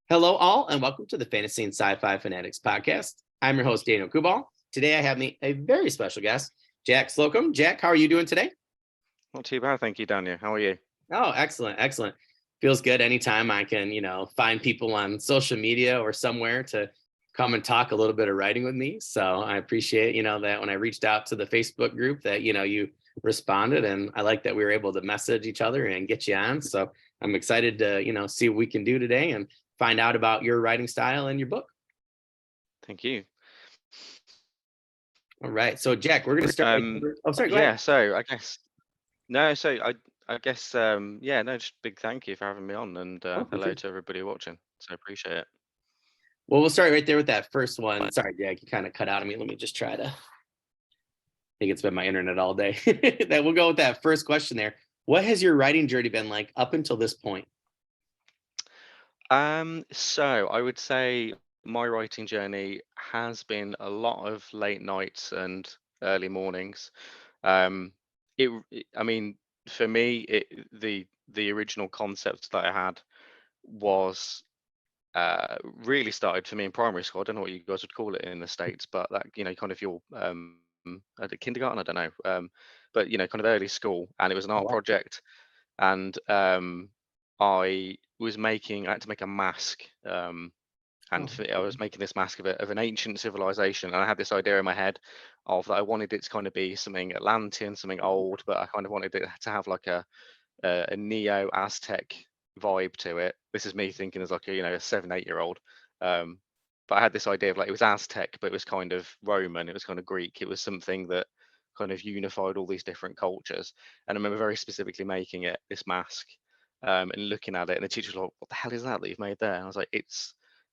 Hello, all, and welcome to the Fantasy and Sci-Fi Fanatics podcast. I'm your host, Daniel Coolbaugh. Today, I have me a very special guest, Jack Slocombe. Jack, how are you doing today? Not too bad, thank you, Daniel. How are you? Oh, excellent, excellent. Feels good anytime I can, find people on social media or somewhere to come and talk a little bit of writing with me. So I appreciate, that when I reached out to the Facebook group that, you responded, and I like that we were able to message each other and get you on. So I'm excited to, see what we can do today and find out about your writing style and your book. Thank you. All right. So Jack, we're gonna start right Um, there. Oh, sorry, go ahead. yeah, so I guess no, so I guess yeah, no, just big thank you for having me on, and Oh, for hello sure. to everybody watching. So I appreciate it. Well, we'll start right there with that first one. Right. Sorry, Jack, you kind of cut out of me. Let me just try to. I think it's been my internet all day. That we'll go with that first question there. What has your writing journey been like up until this point? So I would say my writing journey has been a lot of late nights and early mornings. Um, I mean, for me, the original concept that I had was really started for me in primary school. I don't know what you guys would call it in the States, but that, kind of your at the kindergarten, I don't know. But kind of early school, and it was an Oh, art wow. project, and I had to make a mask. And Oh, I was making this mask of an ancient civilization, and I had this idea in my head of that I wanted it to kind of be something Atlantean, something old, but I kind of wanted it to have like a neo Aztec vibe to it. This is me thinking as like a 7, 8 year old. Um, but I had this idea of like it was Aztec, but it was kind of Roman, it was kind of Greek. It was something that kind of unified all these different cultures. And I remember very specifically making this mask, and looking at it, and the teacher was like, "What the hell is that you've made there?" And I was like,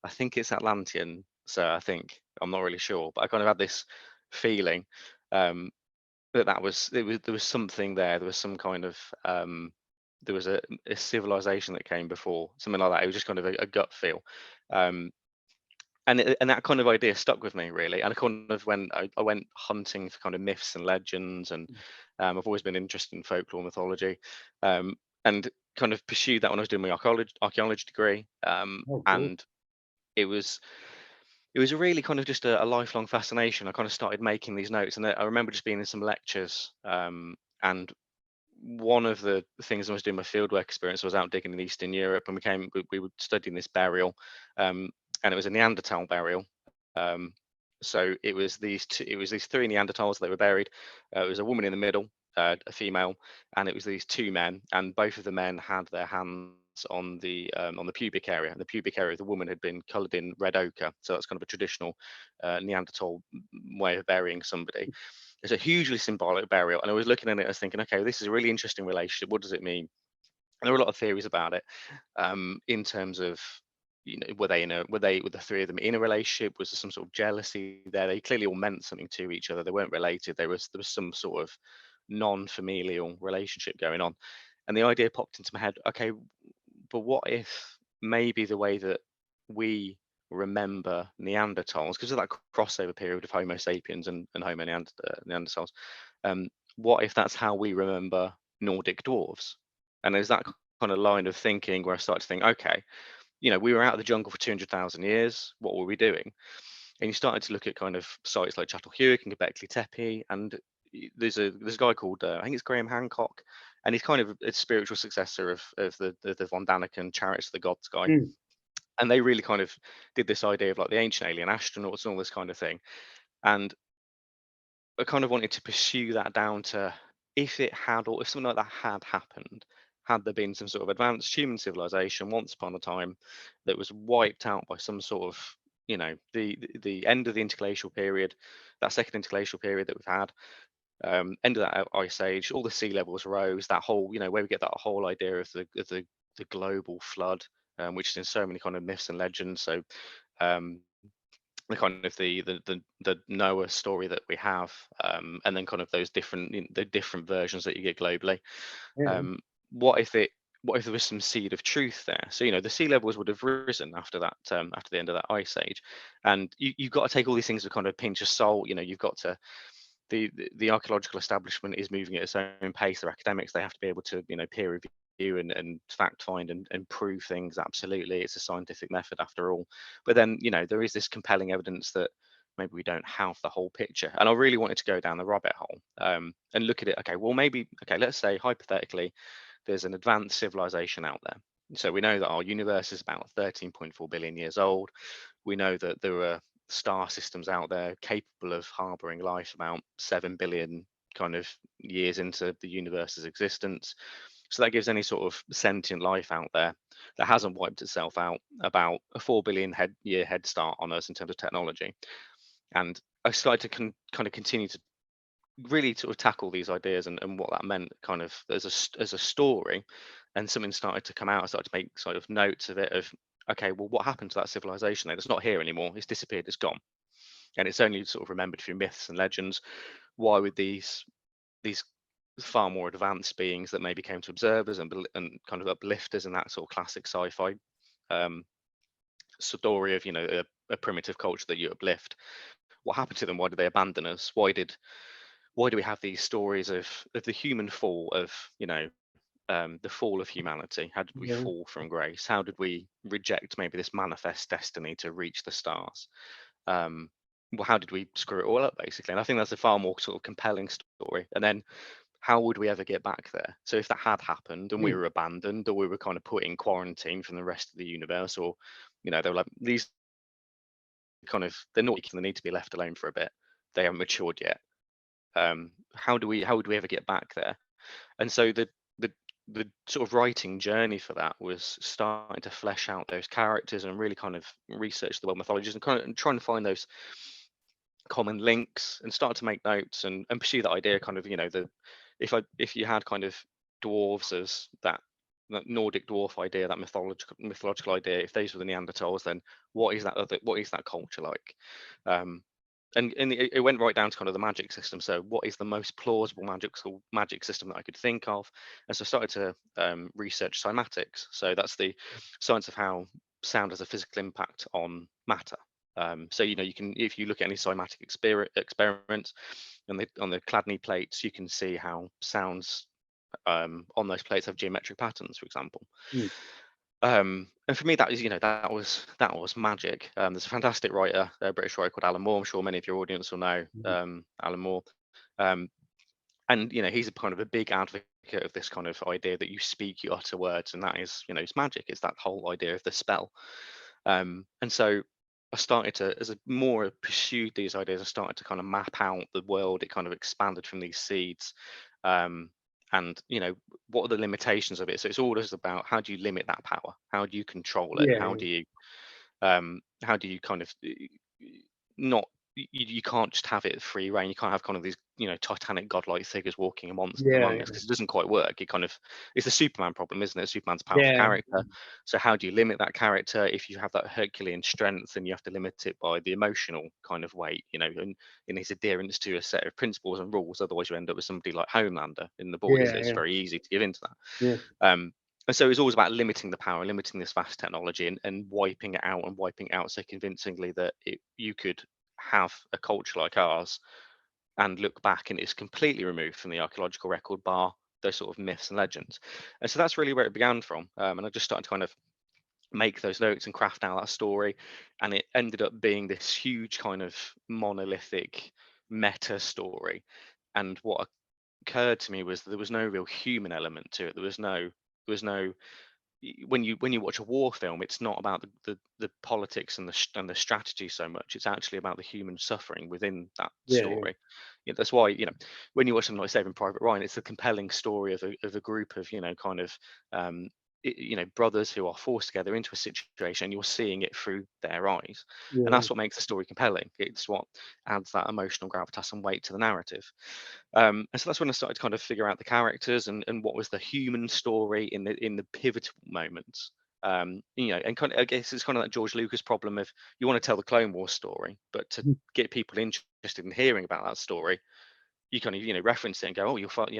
I think it's Atlantean. So I'm not really sure, but I kind of had this feeling. Um, there was something there. There was some kind of there was a civilization that came before, something like that. It was just kind of a gut feel, um, and that kind of idea stuck with me really. And I kind of I went hunting for kind of myths and legends, and I've always been interested in folklore mythology, and kind of pursued that when I was doing my archaeology degree, oh, cool. and it was it was a really kind of just a lifelong fascination. I kind of started making these notes, and I remember just being in some lectures, and one of the things I was doing my fieldwork experience was out digging in Eastern Europe, and we were studying this burial, and it was a Neanderthal burial. Um, so it was these three Neanderthals that were buried. It was a woman in the middle, a female, and it was these two men, and both of the men had their hands on the pubic area, and the pubic area of the woman had been coloured in red ochre. So that's kind of a traditional Neanderthal way of burying somebody. It's a hugely symbolic burial, and I was looking at it, I was thinking, okay, this is a really interesting relationship. What does it mean? And there were a lot of theories about it, in terms of, were the three of them in a relationship? Was there some sort of jealousy there? They clearly all meant something to each other. They weren't related. There was some sort of non-familial relationship going on, and the idea popped into my head. Okay, but what if maybe the way that we remember Neanderthals, because of that crossover period of Homo sapiens and Neanderthals, what if that's how we remember Nordic dwarves? And there's that kind of line of thinking where I started to think, okay, we were out of the jungle for 200,000 years. What were we doing? And you started to look at kind of sites like Çatalhöyük and Göbekli Tepe, and there's a guy called, I think it's Graham Hancock, and he's kind of a spiritual successor of the Von Daniken Chariots of the Gods guy. Mm. And they really kind of did this idea of like the ancient alien astronauts and all this kind of thing. And I kind of wanted to pursue that down to, or if something like that had happened, had there been some sort of advanced human civilization once upon a time that was wiped out by some sort of, the end of the interglacial period, that second interglacial period that we've had, end of that ice age, all the sea levels rose, that whole, where we get that whole idea of the global flood, which is in so many kind of myths and legends. So, um, the kind of the Noah story that we have, and then kind of those the different versions that you get globally. Yeah. Um, what if it what if there was some seed of truth there? So the sea levels would have risen after that, after the end of that ice age, and you've got to take all these things with kind of a pinch of salt. You've got to the archaeological establishment is moving at its own pace. They're academics; they have to be able to peer review and fact find and prove things. Absolutely, it's a scientific method after all. But then, there is this compelling evidence that maybe we don't have the whole picture. And I really wanted to go down the rabbit hole, and look at it. Okay, well, maybe, okay, let's say hypothetically there's an advanced civilization out there. So we know that our universe is about 13.4 billion years old. We know that there are star systems out there capable of harboring life about 7 billion kind of years into the universe's existence. So that gives any sort of sentient life out there that hasn't wiped itself out about a 4 billion year head start on us in terms of technology. And I started to kind of continue to really sort of tackle these ideas and what that meant kind of as a story. And something started to come out. I started to make sort of notes of it, of okay, well, what happened to that civilization then? It's not here anymore, it's disappeared, it's gone, and it's only sort of remembered through myths and legends. Why would these far more advanced beings that maybe came to observers and kind of uplifters in that sort of classic sci-fi um, story of a primitive culture that you uplift, what happened to them? Why did they abandon us? Why do we have these stories of the human fall, of the fall of humanity? How did we Yeah. fall from grace? How did we reject maybe this manifest destiny to reach the stars? Well, how did we screw it all up, basically? And I think that's a far more sort of compelling story. And then how would we ever get back there? So if that had happened and we Mm. were abandoned, or we were kind of put in quarantine from the rest of the universe, or they were like, these kind of, they're not, they need to be left alone for a bit, they haven't matured yet. How would we ever get back there? And so the the sort of writing journey for that was starting to flesh out those characters and really kind of research the world mythologies and kind of and trying to find those common links and start to make notes and pursue that idea, kind of, the if you had kind of dwarves as that Nordic dwarf idea, that mythological idea, if those were the Neanderthals, then what is that culture like? um and it went right down to kind of the magic system. So what is the most plausible magic system that I could think of? And so I started to research cymatics. So that's the science of how sound has a physical impact on matter. So you can, if you look at any cymatic experiments on the Chladni plates, you can see how sounds on those plates have geometric patterns, for example. Mm. And for me, that is, that was magic. There's a fantastic writer, a British writer called Alan Moore. I'm sure many of your audience will know Mhm. Alan Moore. Um, and he's a kind of a big advocate of this kind of idea that you speak, you utter words, and that is, it's magic. It's that whole idea of the spell. And so I started to, as I more pursued these ideas, I started to kind of map out the world. It kind of expanded from these seeds. Um, and what are the limitations of it? So it's always about, how do you limit that power? How do you control it? Yeah, How do you kind of not, you can't just have it free reign. You can't have kind of these titanic godlike figures walking yeah, among us, because it doesn't quite work. It kind of, it's the Superman problem, isn't it? Superman's a powerful yeah, character. So how do you limit that character? If you have that Herculean strength, then you have to limit it by the emotional kind of weight, and in his adherence to a set of principles and rules. Otherwise you end up with somebody like Homelander in the boys. yeah, It's yeah, very easy to give into yeah, that. And so it's always about limiting the power, limiting this vast technology, and wiping it out, and wiping it out so convincingly that you could have a culture like ours and look back and it's completely removed from the archaeological record, bar those sort of myths and legends. And so that's really where it began from. And I just started to kind of make those notes and craft out that story. And it ended up being this huge kind of monolithic meta story. And what occurred to me was that there was no real human element to it. There was no when you watch a war film, it's not about the politics and the strategy so much. It's actually about the human suffering within that yeah, yeah, story. That's why, when you watch something like Saving Private Ryan, it's a compelling story of a group of kind of um, brothers who are forced together into a situation. You're seeing it through their eyes, and yeah, that's what makes the story compelling. It's what adds that emotional gravitas and weight to the narrative. And so that's when I started to kind of figure out the characters and what was the human story in the pivotal moments. And kind of, I guess it's kind of that George Lucas problem of, you want to tell the Clone Wars story, but to Mhm. get people interested in hearing about that story, you kind of reference it and go, oh, your father,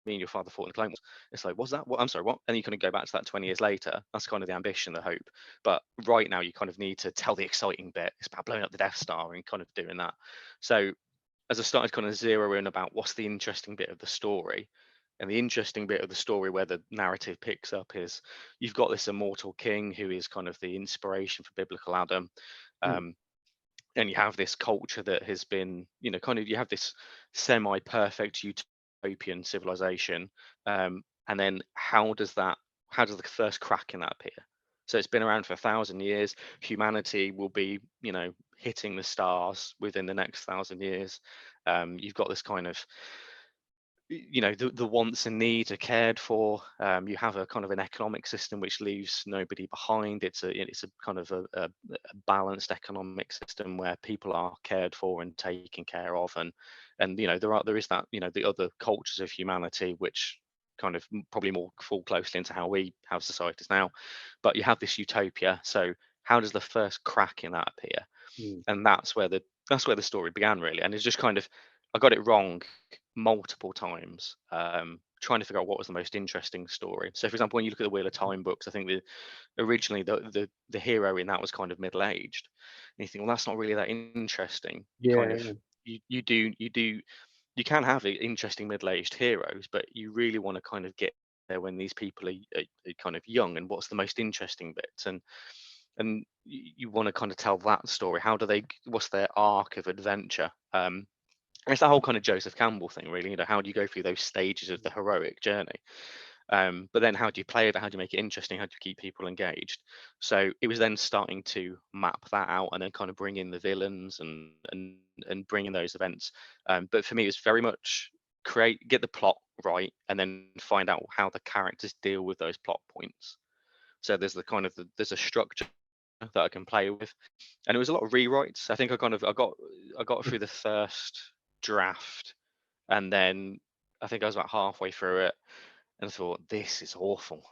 me and your father fought in the Clone Wars. It's like, was that what? I'm sorry, what? And you kind of go back to that 20 years later. That's kind of the ambition, the hope. But right now, you kind of need to tell the exciting bit. It's about blowing up the Death Star and kind of doing that. So as I started kind of zero in about what's the interesting bit of the story, And the interesting bit of the story where the narrative picks up is you've got this immortal king who is kind of the inspiration for biblical Adam. Hmm. Um, and you have this culture that has been, kind of, you have this semi-perfect utopian civilization. And then how does the first crack in that appear? So it's been around for 1,000 years. Humanity will be, hitting the stars within the next 1,000 years. You've got this kind of, the wants and needs are cared for. You have a kind of an economic system which leaves nobody behind. It's a kind of a balanced economic system where people are cared for and taken care of, and there is that, the other cultures of humanity which kind of probably more fall closely into how we have societies now. But you have this utopia. So how does the first crack in that appear? Hmm. And that's where the story began, really. And it's just kind of, I got it wrong multiple times, trying to figure out what was the most interesting story. So for example, when you look at the Wheel of Time books, I think originally the hero in that was kind of middle-aged, and you think, well, that's not really that interesting. You kind of, Yeah. you can have interesting middle-aged heroes, but you really want to kind of get there when these people are kind of young, and what's the most interesting bits, and you want to kind of tell that story. What's their arc of adventure? It's the whole kind of Joseph Campbell thing, really. How do you go through those stages of the heroic journey? But then how do you play it? How do you make it interesting? How do you keep people engaged? So it was then starting to map that out, and then kind of bring in the villains, and bring in those events. But for me, it was very much get the plot right, and then find out how the characters deal with those plot points. So there's a structure that I can play with, and it was a lot of rewrites. I think I got through the first draft, and then I think I was about halfway through it, and I thought, this is awful.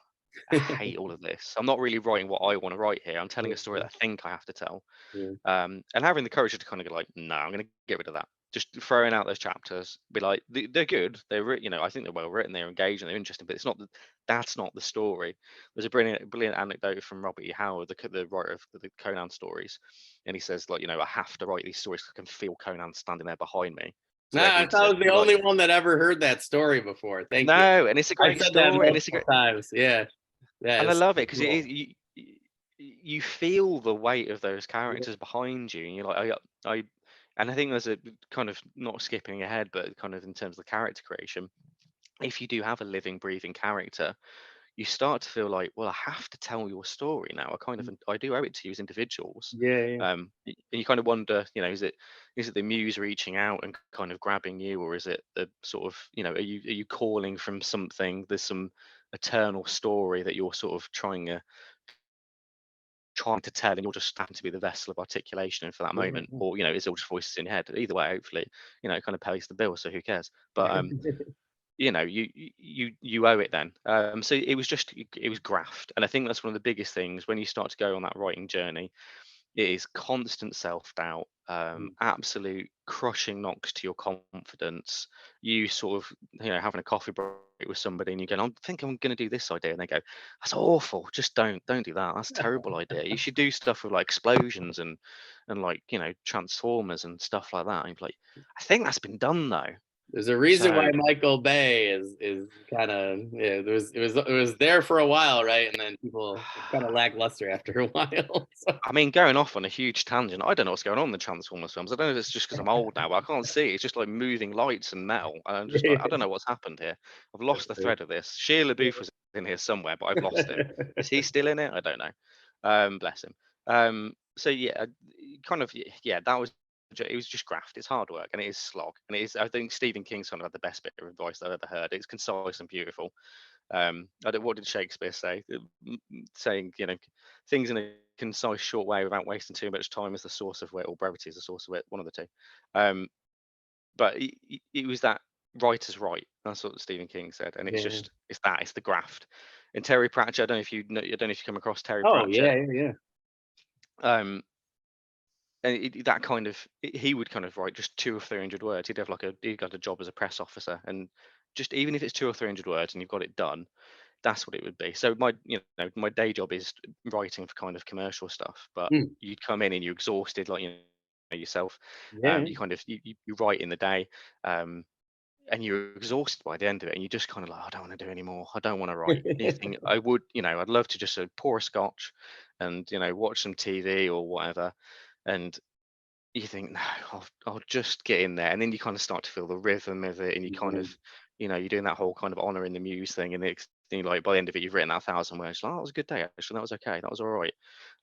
I hate all of this. I'm not really writing what I want to write here. I'm telling a story Yeah. that I think I have to tell. Yeah. And having the courage to kind of go like, no, I'm going to get rid of that. Just throwing out those chapters, be like, they're good. I think they're well written, they're engaging, they're interesting, but that's not the story. There's a brilliant anecdote from Robert E. Howard, the writer of the Conan stories, and he says, like, I have to write these stories 'cause I can feel Conan standing there behind me. So Nah, I every thought I so was the like, only one that ever heard that story before. Thank you. no, and it's a I've great said that story, and it's a multiple great, times. Yeah. Yeah, and I it's love it so because it is cool. you feel the weight of those Yeah. characters behind you, and you're like, I, and I think there's a kind of, not skipping ahead, but kind of in terms of the character creation. If you do have a living, breathing character, you start to feel like, well, I have to tell your story now. I do owe it to you as individuals. Yeah. Yeah. And you kind of wonder, is it the muse reaching out and kind of grabbing you, or is it the sort of, are you calling from something? There's some eternal story that you're sort of trying to tell, and you're just happen to be the vessel of articulation for that moment, Yeah. or is it all just voices in your head? Either way, hopefully, it kind of pays the bill, so who cares? But you owe it then. So it was graft, and I think that's one of the biggest things when you start to go on that writing journey. It is constant self-doubt, Mm. absolute crushing knocks to your confidence. You sort of, having a coffee break with somebody, and you go, I think I'm going to do this idea, and they go, that's awful, just don't do that, that's a terrible idea. You should do stuff with like explosions and like, transformers and stuff like that. And you're like, I think that's been done though. There's a reason So why Michael Bay is kind of, yeah. It was there for a while, right? And then people kind of lackluster after a while. So, I mean, going off on a huge tangent, I don't know what's going on in the Transformers films. I don't know if it's just because I'm old now, but I can't see. It's just like moving lights and metal. And I'm just like, I yeah. don't know what's happened here. I've lost the Yeah. thread of this. Shia LaBeouf was in here somewhere, but I've lost him. Is he still in it? I don't know. Bless him. So yeah, kind of, yeah, it was just graft. It's hard work and it is slog. And it is, I think Stephen King's kind of had the best bit of advice that I've ever heard. It's concise and beautiful. What did Shakespeare say? Saying, things in a concise, short way without wasting too much time is the source of wit, or brevity is the source of wit, one of the two. Um, but it was that writer's right. That's what Stephen King said, and Yeah. it's the graft. And Terry Pratchett, I don't know if you come across Terry Oh Pratchett. yeah, yeah, yeah. Um, and that kind of, he would kind of write just 200 or 300 words. He'd got a job as a press officer, and just even if it's 200 or 300 words and you've got it done, that's what it would be. So my day job is writing for kind of commercial stuff, but Mm. you'd come in and you're exhausted, like, yourself. Yeah. You kind of you write in the day, um, and you're exhausted by the end of it, and you just kind of like, "I don't want to do anymore. I don't want to write." And you think, I would, I'd love to just pour a scotch and watch some TV or whatever. And you think, no, I'll just get in there, and then you kind of start to feel the rhythm of it, and you kind of, Mhm. you're doing that whole kind of honor in the muse thing, and it's like by the end of it, you've written that 1,000 words. Like, oh, that was a good day. Actually, that was okay. That was all right.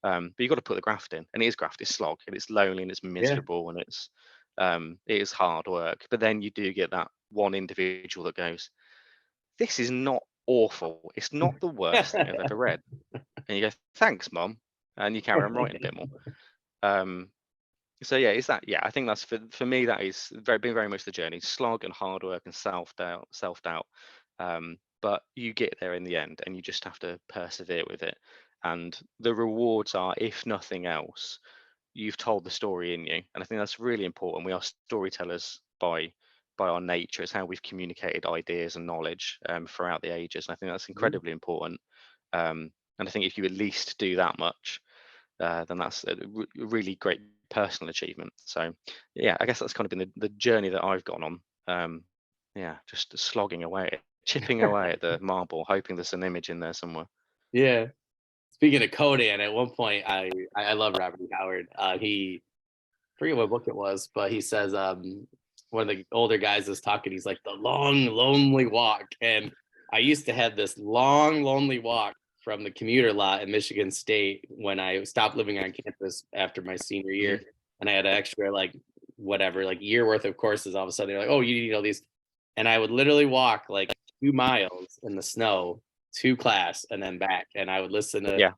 But you got to put the graft in, and it is graft. It's slog, and it's lonely, and it's Yeah. miserable, and it is hard work. But then you do get that one individual that goes, "This is not awful. It's not the worst thing I've ever read." And you go, "Thanks, mum," and you carry on writing a bit more. Um, so yeah, is that, yeah, I think that's for me, that is been very much the journey, slog and hard work and self doubt. But you get there in the end, and you just have to persevere with it. And the rewards are, if nothing else, you've told the story in you, and I think that's really important. We are storytellers by our nature. It's how we've communicated ideas and knowledge throughout the ages, and I think that's Mhm. incredibly important. And I think if you at least do that much, then that's a really great personal achievement. So yeah, I guess that's kind of been the journey that I've gone on. Yeah, just slogging away at it, chipping away at the marble, hoping there's an image in there somewhere. Yeah. Speaking of Conan, at one point, I love Robert E. Howard. He forget what book it was, but he says one of the older guys is talking. He's like the long lonely walk, and I used to have this long lonely walk from the commuter lot in Michigan State when I stopped living on campus after my senior Mhm. year, and I had an extra like whatever like year worth of courses. All of a sudden, they're like, "Oh, you need all these," and I would literally walk like 2 miles in the snow to class and then back, and I would listen to Yeah,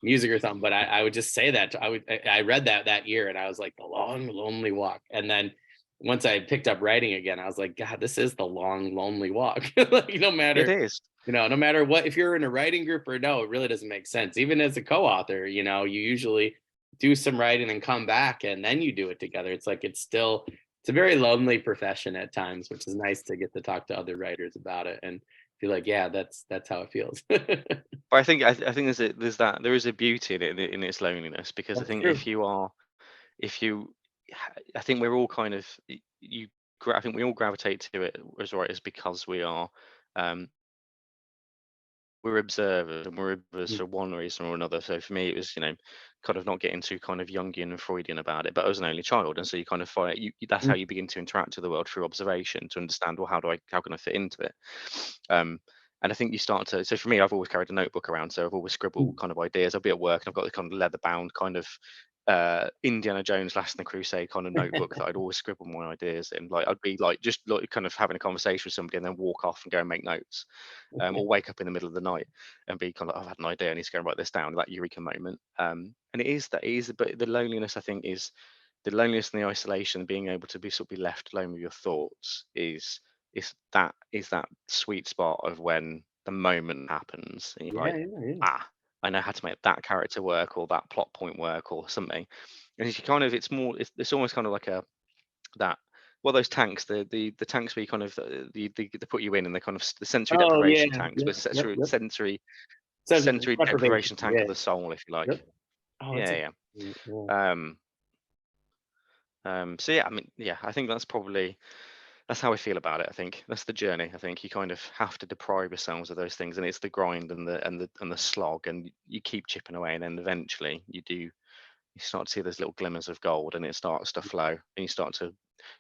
music or something. But I would just say that I read that year, and I was like the long lonely walk. And then once I picked up writing again, I was like, God, this is the long lonely walk. Like no it matter, is. no matter what, if you're in a writing group or no, it really doesn't make sense. Even as a co-author, you usually do some writing and come back and then you do it together. It's like it's a very lonely profession at times, which is nice to get to talk to other writers about it and feel like, yeah, that's how it feels. But I think there is a beauty in it, in its loneliness, because I That's think true. if you I think we're all kind of I think we all gravitate to it as writers because um we're observers, and we're observers for one reason or another. So for me, it was, kind of not getting too kind of Jungian and Freudian about it. But I was an only child, and so you kind of find that's how Mhm. you begin to interact with the world, through observation, to understand, well, how can I fit into it? Um, and I think you start to. So for me, I've always carried a notebook around, so I've always scribbled kind of ideas. I'll be at work, and I've got the kind of leather bound kind of Indiana Jones Last in the Crusade kind of notebook that I'd always scribble my ideas in. Like I'd be like just like kind of having a conversation with somebody and then walk off and go and make notes, or wake up in the middle of the night and be kind of, I've had an idea, I need to go and write this down, that eureka moment. And it is, but the loneliness, I think, is the loneliness and the isolation, being able to be sort of be left alone with your thoughts, is that sweet spot of when the moment happens and you're Yeah, like, yeah, yeah. ah, I know how to make that character work, or that plot point work, or something. And it's kind of, it's almost kind of like a that well, those tanks, the tanks where you kind of they put you in, and they kind of the sensory Oh, yeah. deprivation tanks, Yep, but yep, yep. sensory Deprivation. deprivation tank of Yeah. the soul, if you like. Yep. Oh, that's a Yeah, yeah. yeah. So yeah, I mean, yeah, I think that's how I feel about it. I think that's the journey. I think you kind of have to deprive yourselves of those things, and it's the grind and the slog, and you keep chipping away, and then eventually you start to see those little glimmers of gold, and it starts to flow, and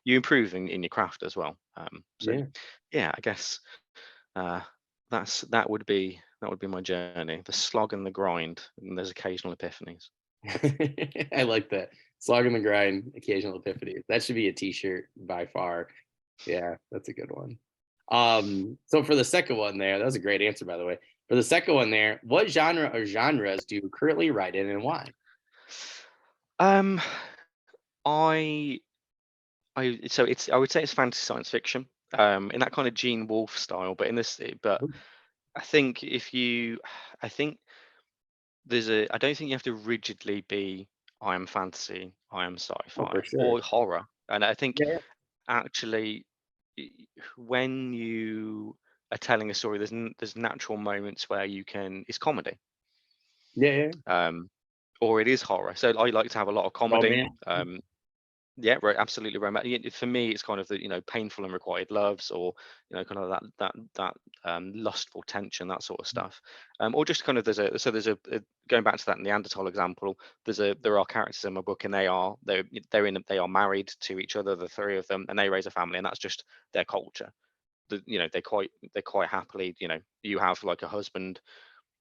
you improve in your craft as well. So Yeah. yeah, I guess uh, that would be my journey, the slog and the grind, and there's occasional epiphanies. I like that. Slog in the grind, occasional epiphany. That should be a t-shirt by far. Yeah, that's a good one. So for the second one there, that was a great answer, by the way. For the second one there, what genre or genres do you currently write in and why? Um, I I would say it's fantasy science fiction, in that kind of Gene Wolfe style, but Oh, I think I think I don't think you have to rigidly be, I am fantasy, I am oh, for sci-fi sure. or horror. And I think Yeah, actually, y- when you are telling a story, there's natural moments where it's comedy, yeah, yeah. um, or it is horror. So I like to have a lot of comedy. Romance. Yeah, right, absolutely romantic. For me, it's kind of the, painful and requited loves, or kind of that lustful tension, that sort of stuff. Or just kind of there's a going back to that Neanderthal example. There are characters in my book, and they are married to each other, the three of them, and they raise a family, and that's just their culture. They quite happily, you have like a husband.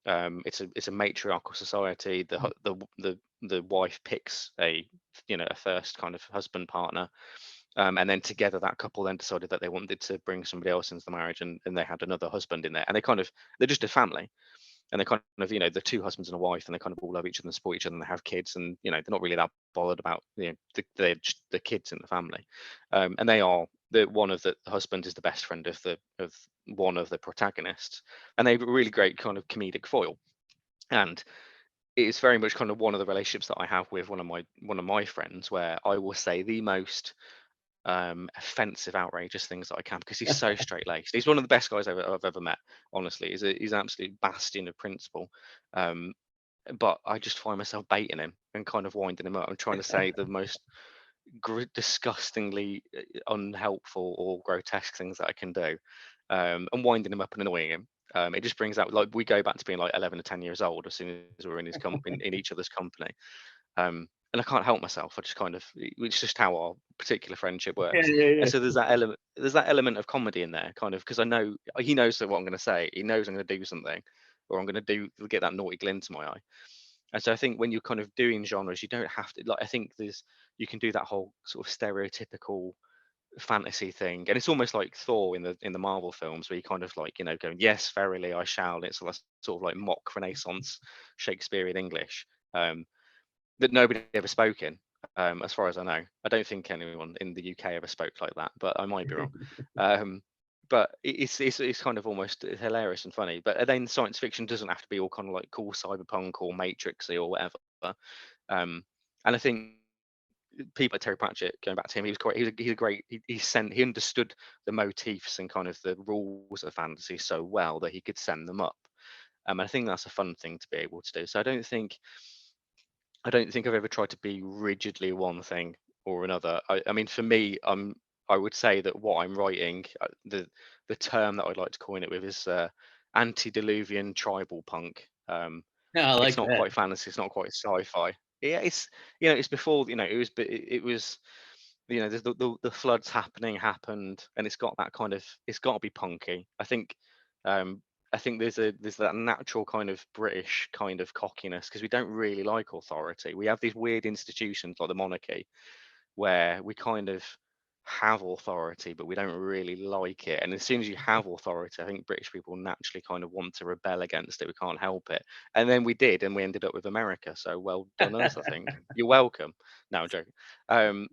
It's a matriarchal society. The wife picks a first kind of husband partner, and then together that couple then decided that they wanted to bring somebody else into the marriage, and they had another husband in there, and they're just a family, and they kind of the two husbands and a wife, and they kind of all love each other and support each other, and they have kids, and they're not really that bothered about the kids in the family. And the one of the husband is the best friend of one of the protagonists, and they're a really great kind of comedic foil. And it's very much kind of one of the relationships that I have with one of my friends, where I will say the most offensive, outrageous things that I can, because he's so straight laced. He's one of the best guys I've ever met. Honestly, he's an absolute bastion of principle. Um, but I just find myself baiting him and kind of winding him up. I'm trying to say the most disgustingly unhelpful or grotesque things that I can do, and winding him up and annoying him. It just brings out, like, we go back to being like 11 or 10 years old as soon as we're in each other's company. And I can't help myself. I just kind of, it's just how our particular friendship Yeah, works. yeah, And yeah. so there's that element of comedy in there, kind of, because I know he knows that what I'm going to say. He knows I'm going to do something, or I'm going to get that naughty glint to my eye. And so I think when you're kind of doing genres, you don't have to, like, I think you can do that whole sort of stereotypical fantasy thing, and it's almost like Thor in the Marvel films, where you kind of like, going, yes, verily I shall. It's like sort of like mock Renaissance Shakespearean English. That nobody ever spoke in, as far as I know. I don't think anyone in the UK ever spoke like that, but I might be wrong. Um, but it's kind of almost hilarious and funny. But then science fiction doesn't have to be all kind of like cool cyberpunk or matrixy or whatever. Um, and I think people like Terry Pratchett, going back to him, he was quite he's a great he understood the motifs and kind of the rules of fantasy so well that he could send them up. And I think that's a fun thing to be able to do. So I don't think I've ever tried to be rigidly one thing or another. I mean, for me, I would say that what I'm writing, the term that I'd like to coin it with is antediluvian tribal punk. No, I It's like not that. quite fantasy, it's not quite sci-fi. Yeah, it's before, it was the floods happened, and it's got to be punky. Um I think there's that natural kind of British kind of cockiness, because we don't really like authority. We have these weird institutions like the monarchy, where we kind of have authority, but we don't really like it. And as soon as you have authority, I think British people naturally kind of want to rebel against it. We can't help it. And then we did, and we ended up with America. So well done us, I think. You're welcome. No, I'm joking.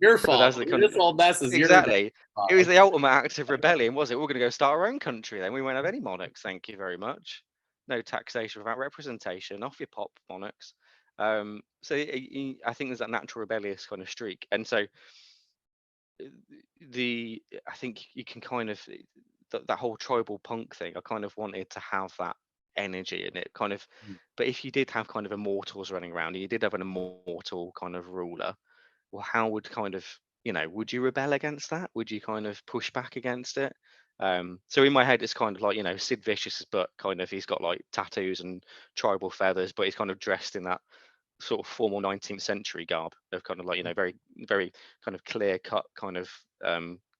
Your But fault. that's the kind of, This whole mess is your exactly. It was fault. the ultimate act of rebellion, was it? We're going to go start our own country then. We won't have any monarchs. Thank you very much. No taxation without representation. Off your pop, monarchs. So I think there's that natural rebellious kind of streak. And so the I think you can kind of that whole tribal punk thing. I kind of wanted to have that energy in it, kind of. But if you did have kind of immortals running around, and you did have an immortal kind of ruler, well, how would kind of would you rebel against that? Would you kind of push back against it? So in my head, it's kind of like, Sid Vicious, but kind of he's got like tattoos and tribal feathers, but he's kind of dressed in that sort of formal 19th century garb of kind of like, very very kind of clear cut kind of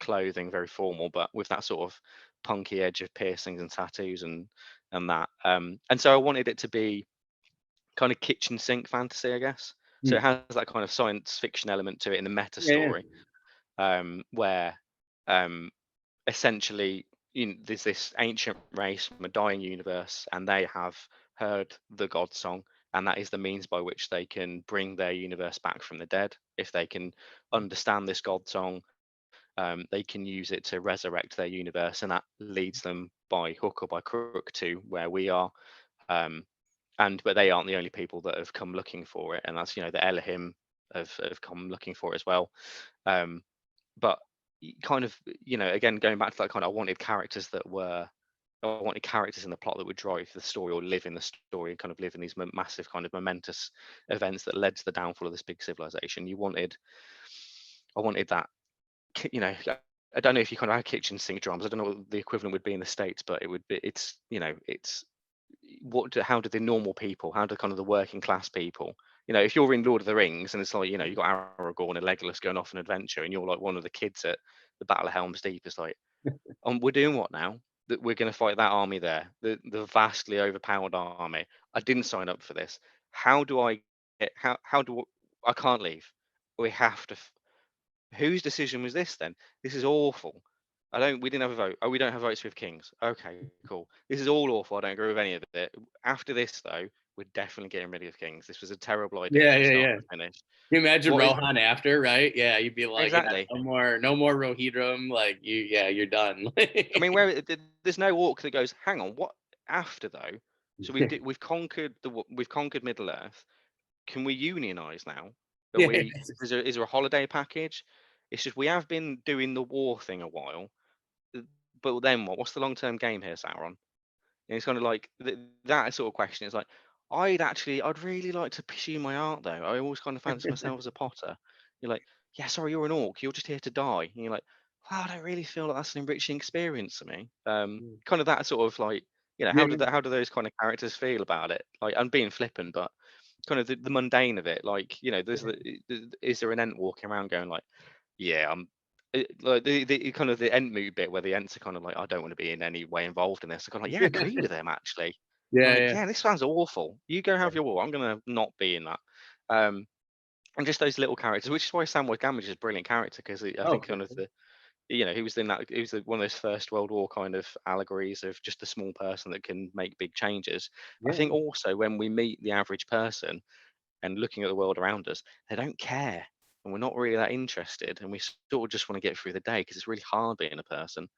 clothing, very formal, but with that sort of punky edge of piercings and tattoos and that. And so I wanted it to be kind of kitchen sink fantasy, I guess. So it Hmm. has that kind of science fiction element to it in the meta Yeah, yeah. story, where um, essentially, there's this ancient race from a dying universe, and they have heard the God song, and that is the means by which they can bring their universe back from the dead. If they can understand this God song, they can use it to resurrect their universe, and that leads them by hook or by crook to where we are. Um, but they aren't the only people that have come looking for it, and that's, the Elohim have come looking for it as well. Um, but kind of, again, going back to that kind of, I wanted characters in the plot that would drive the story or live in the story and kind of live in these massive kind of momentous events that led to the downfall of this big civilization. You wanted I wanted that, I don't know if you kind of had kitchen sink drums. I don't know what the equivalent would be in the States, but it's how do the normal people, how do kind of the working class people, if you're in Lord of the Rings and it's like, you got Aragorn and Legolas going off an adventure and you're like one of the kids at the Battle of Helm's Deep, it's like, we're doing what now? That we're going to fight that army there, the vastly overpowered army. I didn't sign up for this. How do I how do I can't leave. We have to. Whose decision was this then? This is awful. We didn't have a vote. Oh, we don't have votes with kings. Okay, cool. This is all awful. I don't agree with any of it. After this, though, we're definitely getting rid of kings. This was a terrible idea Yeah, from yeah, start yeah. to finish. Can you imagine What is Rohan after, right? Yeah, you'd be like, yeah, exactly? no more Rohirrim. Like yeah, you're done. I mean, there's no orc that goes, hang on, what after though? So we've conquered we've conquered Middle Earth. Can we unionize now? Are Yeah, we? Is there a holiday package? It's just we have been doing the war thing a while, but then what? What's the long term game here, Sauron? And it's kind of like that sort of question. It's like I'd really like to pursue my art though. I always kind of fancy myself as a potter. You're like, yeah, sorry, you're an orc. You're just here to die. And you're like, wow, I don't really feel like that's an enriching experience for me. Kind of that sort of like, yeah, how do those kind of characters feel about it? Like, I'm being flippant, but kind of the mundane of it. Like, is there an ent walking around going like, yeah, like the kind of the Ent mood bit where the Ents are kind of like, I don't want to be in any way involved in this. I'm kind of like, yeah, I agree with them actually. yeah, Like, yeah. yeah, this sounds awful. You go have your war. I'm gonna not be in that. Um, and just those little characters, which is why Samwise Gamgee is a brilliant character because I Oh, think for kind of sure. he was in that he was one of those First World War kind of allegories of just a small person that can make big changes. I Yeah, think also when we meet the average person and looking at the world around us, they don't care. And we're not really that interested. And we sort of just want to get through the day because it's really hard being a person.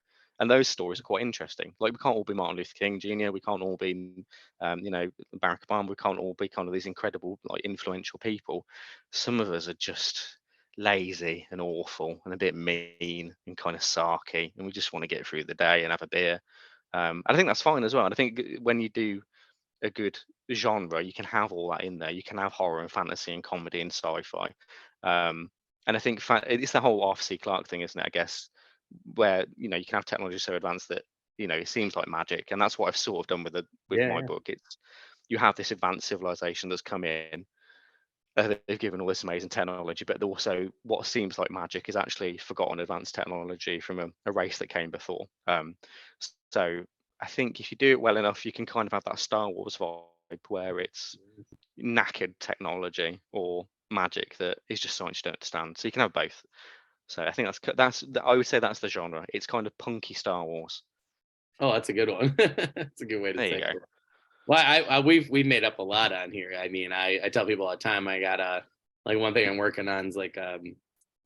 And those stories are quite interesting. Like, we can't all be Martin Luther King Jr. We can't all be, Barack Obama. We can't all be kind of these incredible, like, influential people. Some of us are just lazy and awful and a bit mean and kind of sarky. And we just want to get through the day and have a beer. And I think that's fine as well. And I think when you do a good genre, you can have all that in there. You can have horror and fantasy and comedy and sci-fi. Um, and I think it's the whole Arthur C. Clarke thing, isn't it? I guess where you can have technology so advanced that it seems like magic, and that's what I've sort of done with my yeah, book. It's you have this advanced civilization that's come in. They've given all this amazing technology, but also what seems like magic is actually forgotten advanced technology from a race that came before. So I think if you do it well enough, you can kind of have that Star Wars vibe where it's knackered technology or magic that is just science you don't understand. So you can have both. So I think I would say that's the genre. It's kind of punky Star Wars. Oh, that's a good one. That's a good way to There you say go. it. Well, we've made up a lot on here. I mean, I tell people all the time I got like one thing I'm working on is like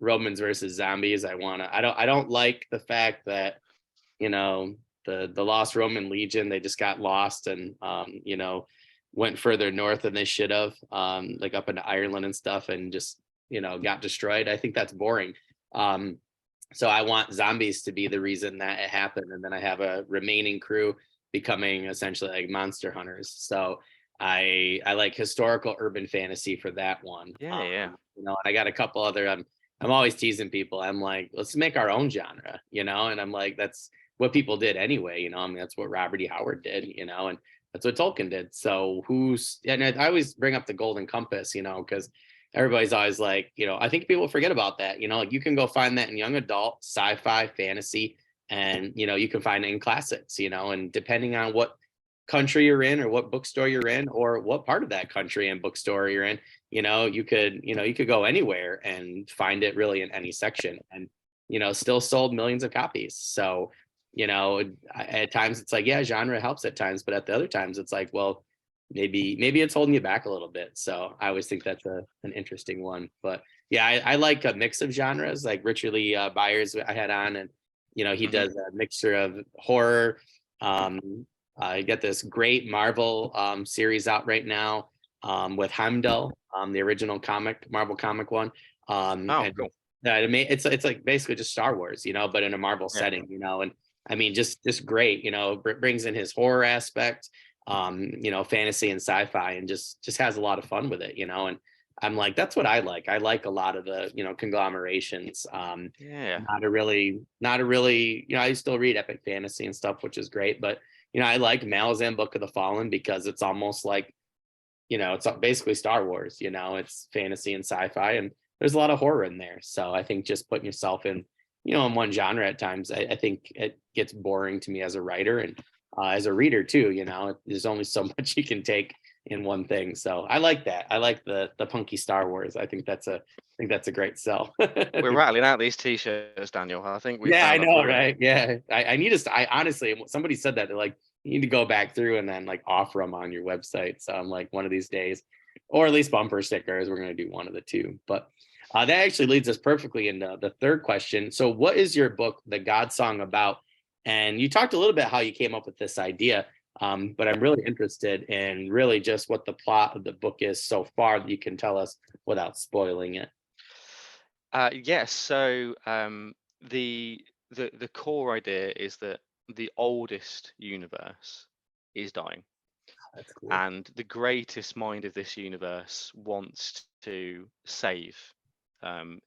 Romans versus zombies. I don't like the fact that you know the lost Roman legion, they just got lost and went further north than they should have, like up into Ireland and stuff, and just got destroyed. I think that's boring. um so I want zombies to be the reason that it happened, and then I have a remaining crew becoming essentially like monster hunters. So I like historical urban fantasy for that one. Yeah, yeah. And I got a couple other. I'm always teasing people. I'm like, let's make our own genre, and I'm like, that's what people did anyway. I mean, that's what Robert E. Howard did, and that's what Tolkien did. So and I always bring up the Golden Compass, because everybody's always like, I think people forget about that. Like you can go find that in young adult, sci-fi, fantasy, and you can find it in classics, and depending on what country you're in or what bookstore you're in or what part of that country and bookstore you're in, you could go anywhere and find it really in any section, and still sold millions of copies. So at times it's like, yeah, genre helps at times, but at the other times it's like, well, maybe it's holding you back a little bit. So I always think that's an interesting one. But yeah, I like a mix of genres. Like Richard Lee Byers I had on, and he Hmm. does a mixture of horror. I get this great Marvel series out right now, with Heimdall, the original Marvel comic one. Oh, And cool. it's like basically just Star Wars, but in a Marvel Yeah. setting, and I mean, just great, brings in his horror aspect, fantasy and sci-fi, and just has a lot of fun with it, and I'm like, that's what I like. I like a lot of the, conglomerations. Yeah. Not a really, I still read epic fantasy and stuff, which is great. But, I like Malazan Book of the Fallen because it's almost like, it's basically Star Wars, it's fantasy and sci-fi, and there's a lot of horror in there. So I think just putting yourself in, in one genre at times, I think it gets boring to me as a writer and as a reader too. There's only so much you can take in one thing. So I like that. I like the punky Star Wars. I think that's a great sell. We're rattling out these t-shirts, Daniel. I think we Yeah, I found a know, thread. right? Yeah, I need to. I honestly, somebody said that they're like, you need to go back through and then like offer them on your website. So I'm like, one of these days, or at least bumper stickers. We're gonna do one of the two. But that actually leads us perfectly into the third question. So, what is your book, The God Song, about? And you talked a little bit how you came up with this idea, but I'm really interested in really just what the plot of the book is so far that you can tell us without spoiling it. Yes. So the core idea is that the oldest universe is dying, That's cool. and the greatest mind of this universe wants to save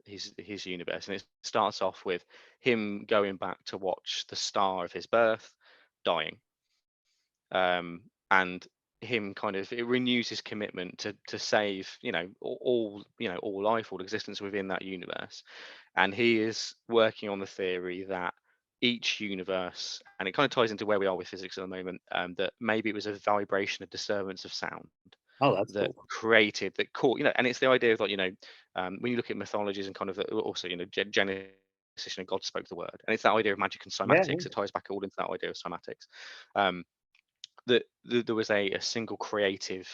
his universe. And it starts off with him going back to watch the star of his birth dying, and him kind of it renews his commitment to save all life, all existence within that universe. And he is working on the theory that each universe, and it kind of ties into where we are with physics at the moment, that maybe it was a vibration, a disturbance of sound Oh, that's that cool. created that caught, and it's the idea of like, when you look at mythologies and kind of also, Genesis, God spoke the word, and it's that idea of magic and Yeah. cymatics. It ties back all into that idea of cymatics. um, that there was a single creative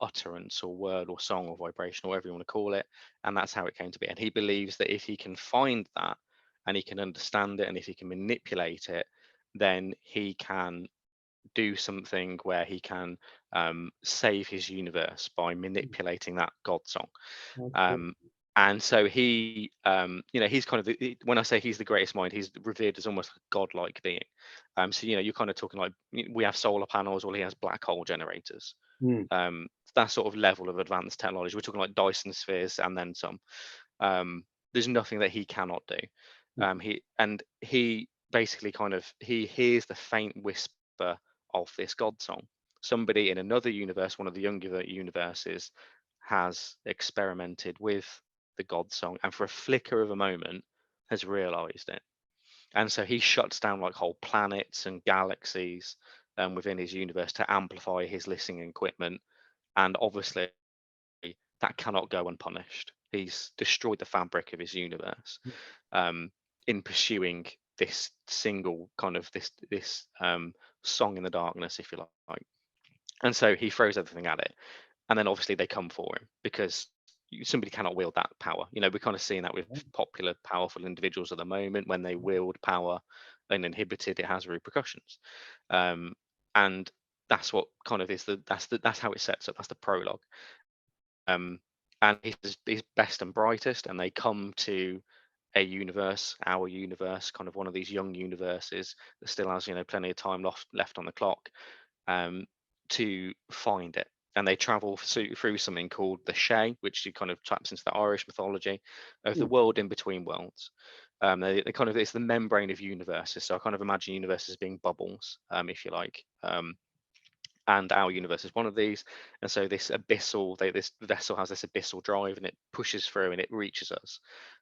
utterance or word or song or vibration or whatever you want to call it, and that's how it came to be. And he believes that if he can find that and he can understand it and if he can manipulate it, then he can do something where he can save his universe by manipulating that God song. That's cool. Um, and so he, he's kind of when I say he's the greatest mind, he's revered as almost a godlike being. So you're kind of talking like we have solar panels, or he has black hole generators. Mm, That sort of level of advanced technology. We're talking like Dyson spheres and then some. There's nothing that he cannot do. mm, He basically kind of he hears the faint whisper of this God song. Somebody in another universe, one of the younger universes, has experimented with the God song, and for a flicker of a moment has realized it. And so he shuts down like whole planets and galaxies within his universe to amplify his listening equipment. And obviously that cannot go unpunished. He's destroyed the fabric of his universe um, in pursuing this single kind of this song in the darkness, if you like. And so he throws everything at it, and then obviously they come for him because somebody cannot wield that power. We're kind of seeing that with popular, powerful individuals at the moment. When they wield power uninhibited, it has repercussions, um, and that's what kind of is that's how it sets up. That's the prologue. um, and he's best and brightest, and they come to a universe, our universe, kind of one of these young universes that still has plenty of time left on the clock, um, to find it. And they travel through something called the Shay, which kind of taps into the Irish mythology of the mm, world in between worlds. They kind of it's the membrane of universes. So I kind of imagine universes being bubbles, if you like. And our universe is one of these. And so this vessel has this abyssal drive, and it pushes through and it reaches us.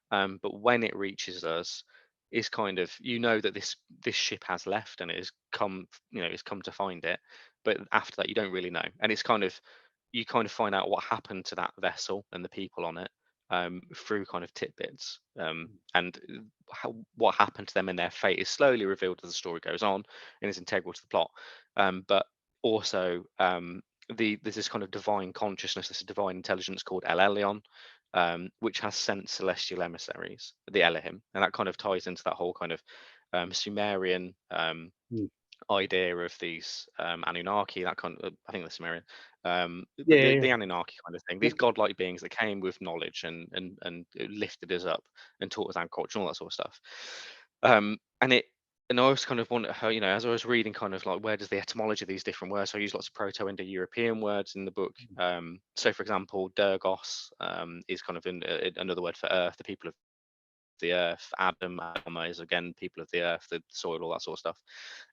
But when it reaches us, is kind of that this ship has left and it has come, it's come to find it. But after that, you don't really know, and it's kind of you kind of find out what happened to that vessel and the people on it through kind of tidbits. And what happened to them and their fate is slowly revealed as the story goes on, and is integral to the plot. But also, there's this kind of divine consciousness, this divine intelligence called El Elyon, which has sent celestial emissaries, the Elohim, and that kind of ties into that whole kind of Sumerian mm. idea of these Anunnaki, that kind of, I think the Sumerian, Yeah, but yeah, the yeah. Anunnaki kind of thing, these Yep. godlike beings that came with knowledge and lifted us up and taught us agriculture and all that sort of stuff. And and I always kind of wonder how, as I was reading kind of like where does the etymology of these different words, so I use lots of Proto-Indo-European words in the book. So for example, Durgos is kind of another word for earth, the people of the earth. Adama is again people of the earth, the soil, all that sort of stuff.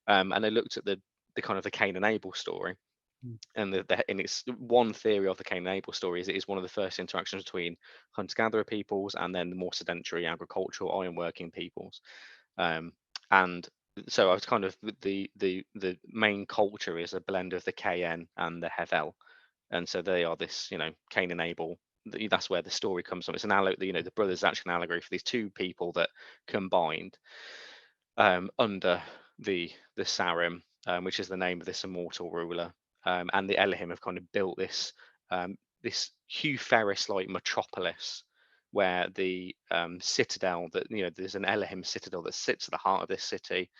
And they looked at the kind of the Cain and Abel story, Mm, and and it's one theory of the Cain and Abel story is it is one of the first interactions between hunter-gatherer peoples and then the more sedentary agricultural ironworking peoples. Um, and so I was kind of the main culture is a blend of the KN and the Hevel, and so they are this, Cain and Abel. That's where the story comes from. It's an allegory, the brothers actually an allegory for these two people that combined under the Sarim, which is the name of this immortal ruler, and the Elohim have kind of built this Hugh Ferris-like metropolis, where the citadel that there's an Elohim citadel that sits at the heart of this city,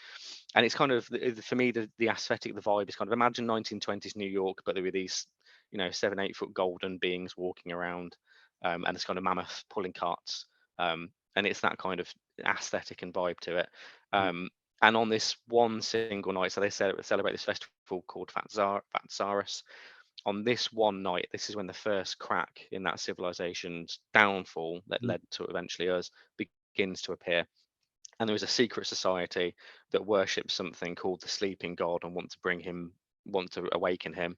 and it's kind of for me the aesthetic, the vibe is kind of imagine 1920s New York, but there were these 7-8 foot golden beings walking around, and this kind of mammoth pulling carts, and it's that kind of aesthetic and vibe to it. mm, Um, and on this one single night, so they celebrate this festival called Vatsaris. On this one night, this is when the first crack in that civilization's downfall that mm, led to eventually us begins to appear. And there is a secret society that worships something called the sleeping god and want to awaken him.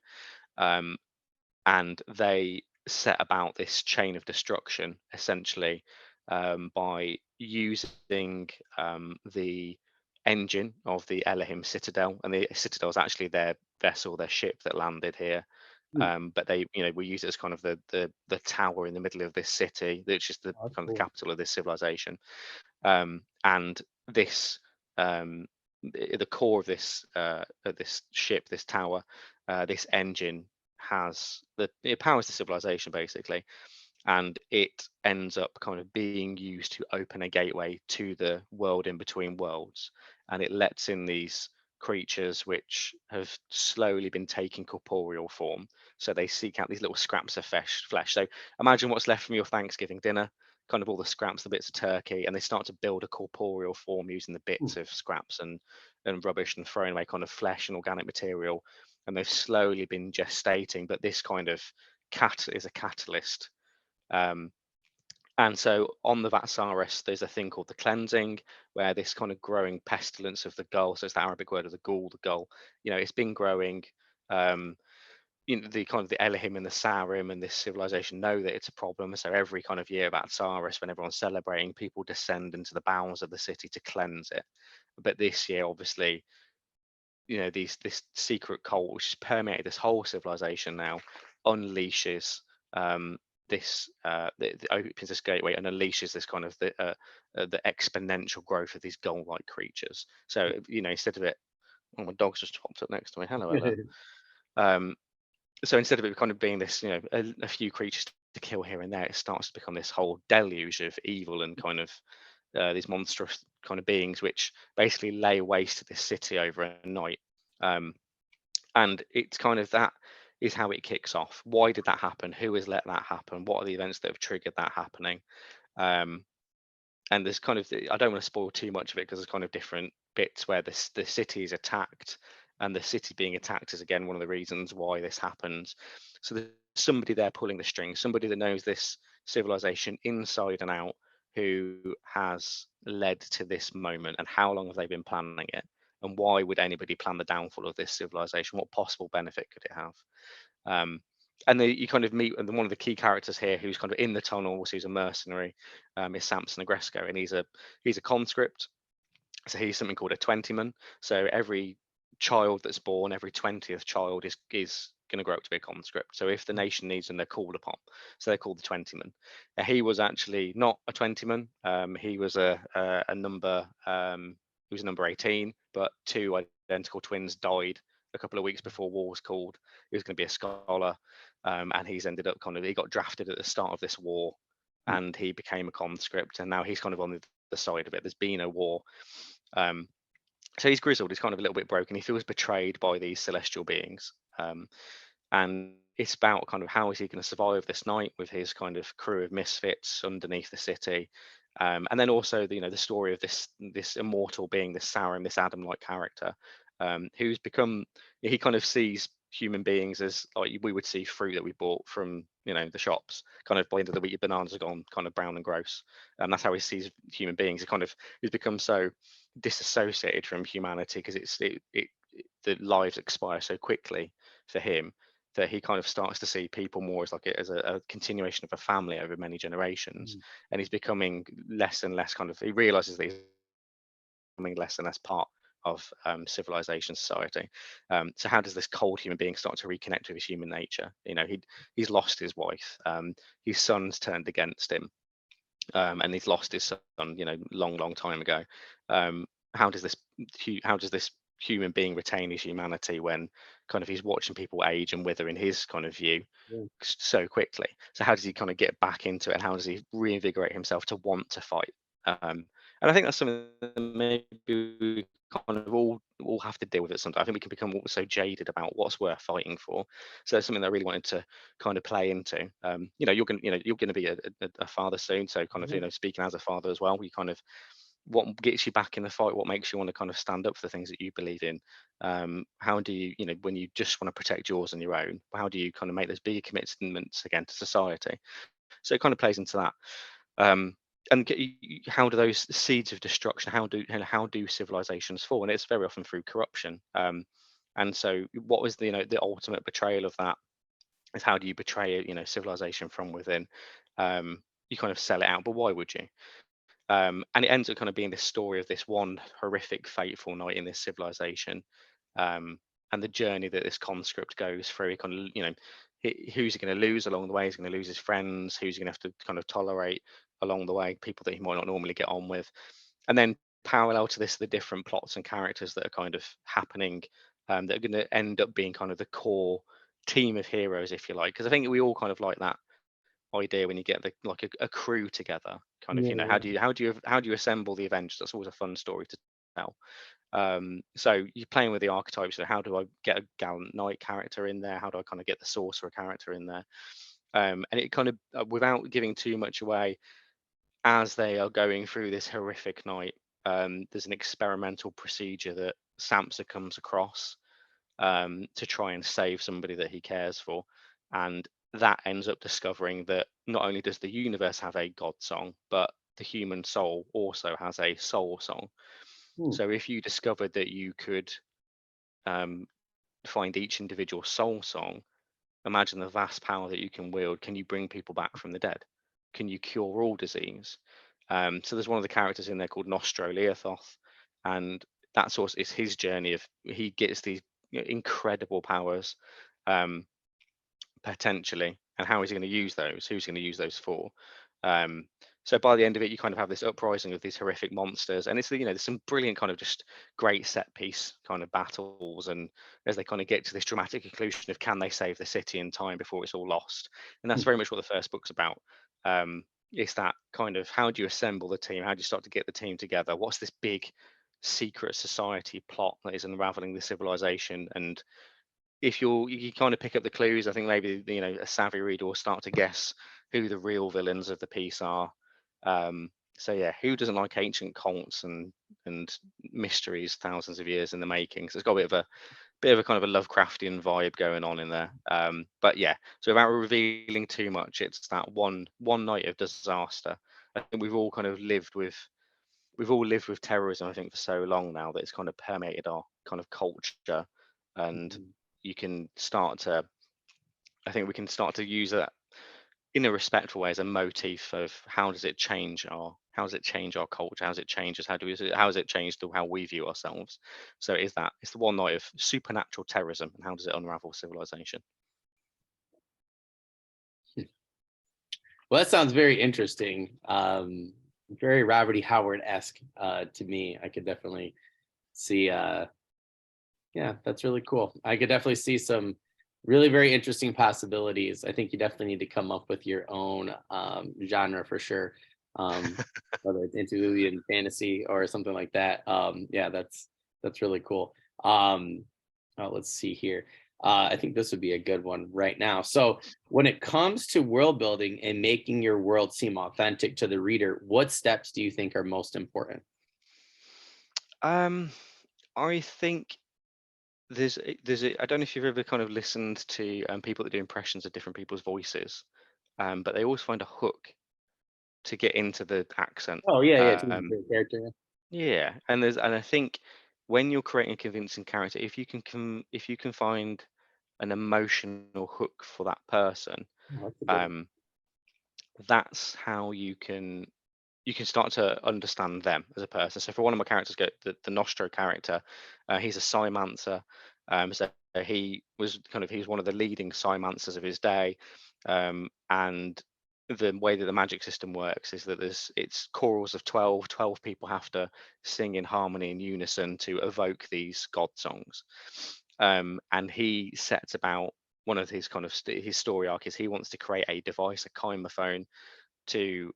Um, and they set about this chain of destruction essentially, by using the engine of the Elohim citadel, and the citadel is actually their vessel, their ship that landed here. mm. But they, we use it as kind of the tower in the middle of this city, which is the Oh, that's kind of the cool. capital of this civilization. And this, the core of this ship, this tower, this engine it powers the civilization basically, and it ends up kind of being used to open a gateway to the world in between worlds, and it lets in these creatures which have slowly been taking corporeal form. So they seek out these little scraps of flesh. So imagine what's left from your Thanksgiving dinner, kind of all the scraps, the bits of turkey, and they start to build a corporeal form using the Mm, bits of scraps and rubbish and throwing away kind of flesh and organic material. And they've slowly been gestating, but this kind of cat is a catalyst. um, and so on the Vatsaris, there's a thing called the cleansing, where this kind of growing pestilence of the gull, so it's the Arabic word of the ghoul, the gull, it's been growing. Um, the kind of the Elohim and the Sarim and this civilization know that it's a problem. So every kind of year about Saris, when everyone's celebrating, people descend into the bowels of the city to cleanse it. But this year, obviously, this secret cult which has permeated this whole civilization now unleashes, opens this gateway and unleashes this kind of the exponential growth of these gull-like creatures. So instead of it, oh, my dog's just popped up next to me. Hello, Ella. Um, so instead of it kind of being this, a few creatures to kill here and there, it starts to become this whole deluge of evil and kind of these monstrous kind of beings which basically lay waste to this city over a night. Um, and it's kind of that is how it kicks off. Why did that happen? Who has let that happen? What are the events that have triggered that happening? Um, and there's kind of I don't want to spoil too much of it because there's kind of different bits where the city is attacked, and the city being attacked is again one of the reasons why this happens. So there's somebody there pulling the strings, somebody that knows this civilization inside and out, who has led to this moment, and how long have they been planning it, and why would anybody plan the downfall of this civilization? What possible benefit could it have? um, and you kind of meet, and one of the key characters here who's kind of in the tunnels, who's a mercenary, is Samson Agresco, and he's a conscript. So he's something called a 20-man. So every child that's born, every 20th child is going to grow up to be a conscript. So if the nation needs them, they're called upon. So they're called the 20-man. He was actually not a 20-man. He was a number. He was number 18, but two identical twins died a couple of weeks before war was called. He was going to be a scholar, and he's ended up he got drafted at the start of this war, mm, and he became a conscript, and now he's kind of on the side of it. There's been a war. um, so he's grizzled. He's kind of a little bit broken. He feels betrayed by these celestial beings, and it's about kind of how is he going to survive this night with his kind of crew of misfits underneath the city, And then also the story of this immortal being, this Sauron, this Adam-like character, who's become, he kind of sees human beings as like we would see fruit that we bought from the shops. Kind of by the end of the week, your bananas are gone kind of brown and gross, and that's how he sees human beings. He's become so disassociated from humanity because the lives expire so quickly for him, that he kind of starts to see people more as like a continuation of a family over many generations. Mm. And he's becoming less and less kind of, he realizes that he's becoming less and less part of civilization, society. So how does this cold human being start to reconnect with his human nature? He's lost his wife, his son's turned against him, and he's lost his son, long time ago. Um, how does this human being retain his humanity when kind of he's watching people age and wither in his kind of view Yeah. so quickly? So how does he kind of get back into it, and how does he reinvigorate himself to want to fight? And I think that's something that maybe we kind of all have to deal with it sometimes. I think we can become so jaded about what's worth fighting for. So it's something that I really wanted to kind of play into. You're going to be a father soon, so kind of Yeah. speaking as a father as well, we kind of, what gets you back in the fight, what makes you want to kind of stand up for the things that you believe in. How do you, when you just want to protect yours on your own, how do you kind of make those bigger commitments again to society? So it kind of plays into that. um, and how do those seeds of destruction, how do civilizations fall? And it's very often through corruption. And so what was the ultimate betrayal of that is, how do you betray civilization from within? You kind of sell it out, but why would you? And it ends up kind of being this story of this one horrific, fateful night in this civilization, um, and the journey that this conscript goes through. He kind of, who's he going to lose along the way? He's going to lose his friends. Who's he going to have to kind of tolerate along the way? People that he might not normally get on with. And then parallel to this, the different plots and characters that are kind of happening, that are going to end up being kind of the core team of heroes, if you like. Because I think we all kind of like that idea when you get a crew together, kind of, Yeah. how do you assemble the Avengers? That's always a fun story to tell. So you're playing with the archetypes. So how do I get a gallant knight character in there? How do I kind of get the sorcerer character in there? And it kind of, without giving too much away, as they are going through this horrific night, there's an experimental procedure that Samsa comes across, to try and save somebody that he cares for. And that ends up discovering that not only does the universe have a God song, but the human soul also has a soul song. Hmm. So if you discovered that you could, um, find each individual soul song, imagine the vast power that you can wield. Can you bring people back from the dead? Can you cure all disease? So there's one of the characters in there called Nostro Leothoth, and that's also is his journey of, he gets these incredible powers, um, potentially, and how is he going to use those? Who's he going to use those for? Um, so by the end of it, you kind of have this uprising of these horrific monsters, and there's some brilliant kind of just great set piece kind of battles, and as they kind of get to this dramatic conclusion of, can they save the city in time before it's all lost? And that's Hmm. very much what the first book's about. It's that kind of, how do you assemble the team? How do you start to get the team together? What's this big secret society plot that is unraveling the civilization? And if you kind of pick up the clues, I think maybe a savvy reader will start to guess who the real villains of the piece are. So yeah, who doesn't like ancient cults and mysteries thousands of years in the making? So it's got a bit of a kind of a Lovecraftian vibe going on in there. But yeah, so without revealing too much, it's that one night of disaster. I think we've all lived with terrorism, I think, for so long now, that it's kind of permeated our kind of culture. And Mhm. you can start to I think we can start to use that in a respectful way as a motif of, how does it change our culture? How does it change us? How does it change how we view ourselves? So it's the one night of supernatural terrorism, and how does it unravel civilization? Well, that sounds very interesting. Very Robert E. Howard-esque to me. I could definitely see yeah, that's really cool. I could definitely see some really very interesting possibilities. I think you definitely need to come up with your own genre for sure. Whether it's interlude fantasy or something like that. Yeah, that's really cool. Let's see here. I think this would be a good one right now. So, when it comes to world building and making your world seem authentic to the reader, what steps do you think are most important? Um, I think I don't know if you've ever kind of listened to people that do impressions of different people's voices, but they always find a hook to get into the accent. Oh yeah, yeah, it's Um, a character. yeah, and I think when you're creating a convincing character, if you can find an emotional hook for that person, Oh, that's a good one. um, that's how you can start to understand them as a person. So for one of my characters, the Nostro character, he's a Psymancer. So he was one of the leading Psymancers of his day, and the way that the magic system works is that it's chorals of 12. 12 people have to sing in harmony in unison to evoke these god songs. And he sets about one of his his story arc is he wants to create a device, a chymophone, to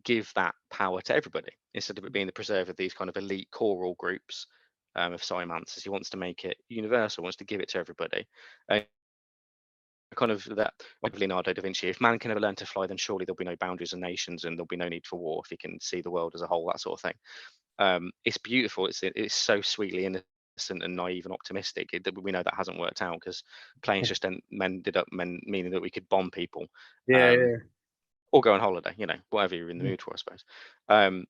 give that power to everybody instead of it being the preserve of these kind of elite choral groups of Psymancers. He wants to make it universal, wants to give it to everybody. Uh, Kind of that, like Leonardo da Vinci. If man can ever learn to fly, then surely there'll be no boundaries and nations, and there'll be no need for war if he can see the world as a whole. That sort of thing. It's beautiful. It's so sweetly innocent and naive and optimistic. We know that hasn't worked out because planes just ended up meaning that we could bomb people. Yeah, Um, yeah. or go on holiday, whatever you're in the Yeah. mood for, I suppose. Um,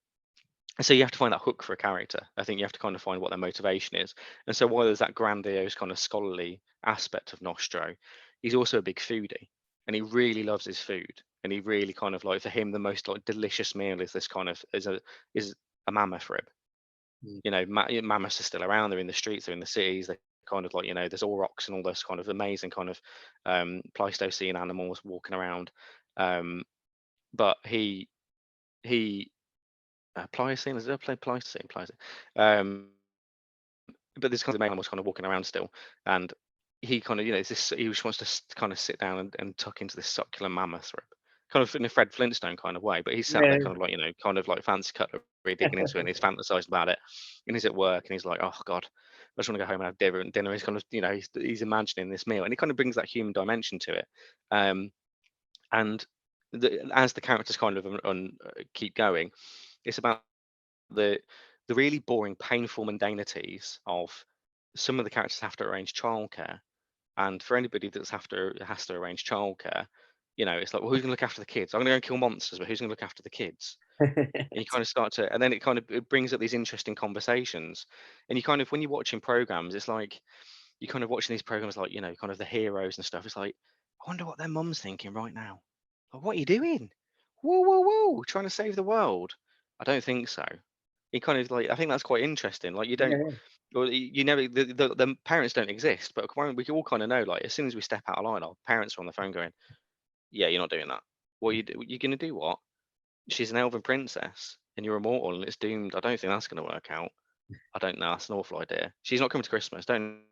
so you have to find that hook for a character. I think you have to kind of find what their motivation is. And so while there's that grandiose kind of scholarly aspect of Nostro, he's also a big foodie, and he really loves his food. And he really kind of like, for him, the most like delicious meal is this kind of is a mammoth rib. Mm. Mammoths are still around. They're in the streets. They're in the cities. They kind of like there's aurochs and all those kind of amazing kind of Pleistocene animals walking around. Um, but he Pliocene, is it? I played Pleistocene, Pliocene. Um, but this kind of man was kind of walking around still, and he kind of it's this, he just wants to kind of sit down and tuck into this succulent mammoth rib, kind of in a Fred Flintstone kind of way. But he's sat there Yeah. kind of like kind of like fancy cutlery digging into it, and he's fantasized about it, and he's at work and he's like, oh god. I just want to go home and have dinner. And dinner. He's kind of, he's imagining this meal, and he kind of brings that human dimension to it. Um, and as the characters kind of keep going, it's about the really boring, painful mundanities of some of the characters have to arrange childcare, and for anybody that's has to arrange childcare, it's like, well, who's going to look after the kids? I'm going to go and kill monsters, but who's going to look after the kids? And you kind of start to, and then it brings up these interesting conversations, and you kind of when you're watching programs, it's like you kind of watching these programs like kind of the heroes and stuff. It's like, I wonder what their mum's thinking right now. Like, what are you doing? Whoa, whoa, whoa! Trying to save the world? I don't think so. It kind of like I think that's quite interesting. Like you don't, Yeah, or you never the parents don't exist, but we can all kind of know like as soon as we step out of line, our parents are on the phone going, "Yeah, you're not doing that. What you're gonna do? What? She's an elven princess, and you're immortal, and it's doomed. I don't think that's gonna work out. I don't know. That's an awful idea. She's not coming to Christmas. Don't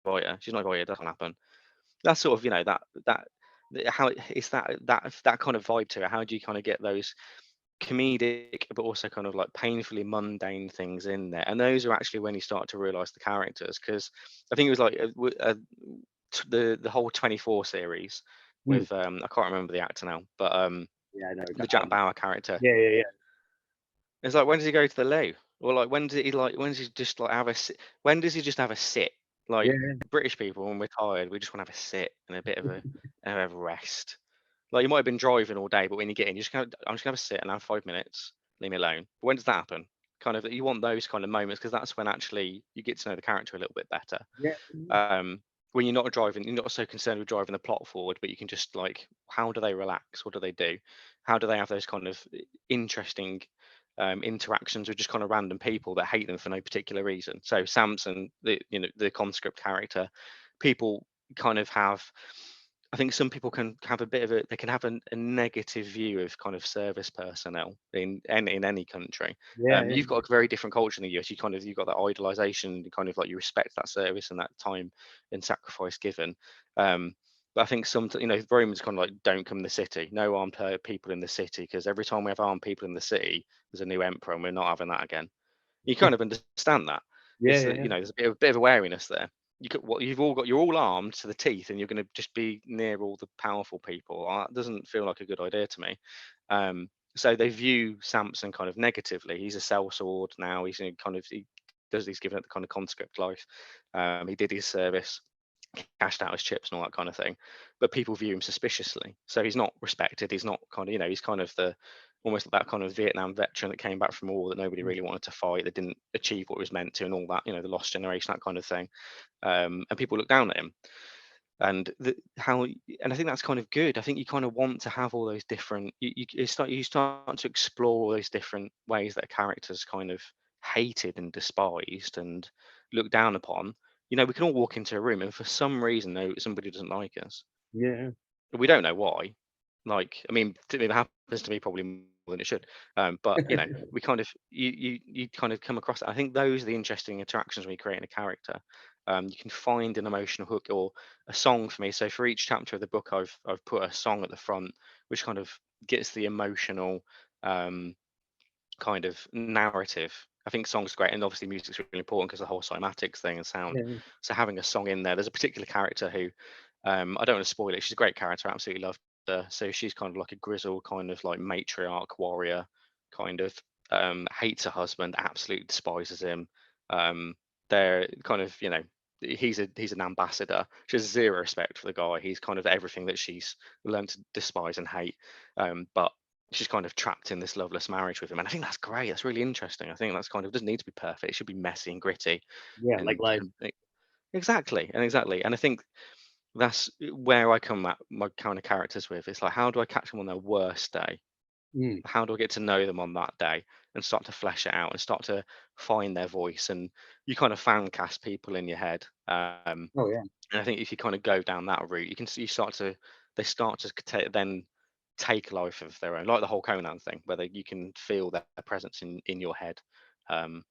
invite her. She's not invited. That doesn't happen." That's sort of how it's that kind of vibe to it. How do you kind of get those comedic but also kind of like painfully mundane things in there, and those are actually when you start to realize the characters, because I think it was like the whole 24 series mm, with I can't remember the actor now, but yeah, I know. the Jack Bauer character. Yeah, yeah, yeah. It's like, when does he go to the loo? Or like when does he just like have a sit? When does he just have a sit? Like Yeah, British people, when we're tired, we just want to have a sit and a bit of a rest. Like you might have been driving all day, but when you get in, you just I'm just gonna have a sit and have 5 minutes. Leave me alone. But when does that happen? Kind of, you want those kind of moments because that's when actually you get to know the character a little bit better. yeah, Um, when you're not driving, you're not so concerned with driving the plot forward, but you can just like, how do they relax? What do they do? How do they have those kind of interesting interactions with just kind of random people that hate them for no particular reason? So Samson, the conscript character, people kind of have. I think some people can have a bit of they can have a negative view of kind of service personnel in any country. yeah, You've yeah, got a very different culture in the US. You've got that idolization, kind of like you respect that service and that time and sacrifice given. But I think the Romans kind of like, don't come in the city. No armed people in the city, because every time we have armed people in the city, there's a new emperor, and we're not having that again. You kind of understand that. yeah, yeah, There's a bit of wariness there. you're all armed to the teeth, and you're going to just be near all the powerful people. That doesn't feel like a good idea to me. Um, so they view Samson kind of negatively. He's a sellsword now. He's given it the kind of conscript life. He did his service, cashed out his chips and all that kind of thing. But people view him suspiciously. So he's not respected. He's not kind of, he's kind of the almost that kind of Vietnam veteran that came back from war that nobody Mm. really wanted to fight, that didn't achieve what he was meant to, and all that, the lost generation, that kind of thing. And people look down at him. And I think that's kind of good. I think you kind of want to have all those different. You start to explore all those different ways that a character's kind of hated and despised and looked down upon. We can all walk into a room and for some reason, though, somebody doesn't like us. Yeah. We don't know why. Like, I mean, it happens to me probably more than it should. But we kind of you kind of come across. I think those are the interesting interactions when you're creating a character. You can find an emotional hook or a song for me. So for each chapter of the book, I've put a song at the front, which kind of gets the emotional kind of narrative. I think songs are great, and obviously music's really important because the whole cymatics thing and sound. Yeah. So having a song in there's a particular character who I don't want to spoil it. She's a great character. I absolutely loved her. So she's kind of like a grizzled kind of like matriarch warrior, kind of hates her husband, absolutely despises him. Um, they're kind of he's an ambassador. She has zero respect for the guy. He's kind of everything that she's learned to despise and hate. But she's kind of trapped in this loveless marriage with him, and I think that's great. That's really interesting. I think that's kind of doesn't need to be perfect. It should be messy and gritty, Yeah. Like and, life. and exactly. And I think that's where I come at my kind of characters with. It's like, how do I catch them on their worst day? Mm. How do I get to know them on that day and start to flesh it out and start to find their voice? And you kind of fan cast people in your head. Oh yeah. And I think if you kind of go down that route, you can see they start to then take life of their own, like the whole Conan thing, where you can feel their presence in your head. Um,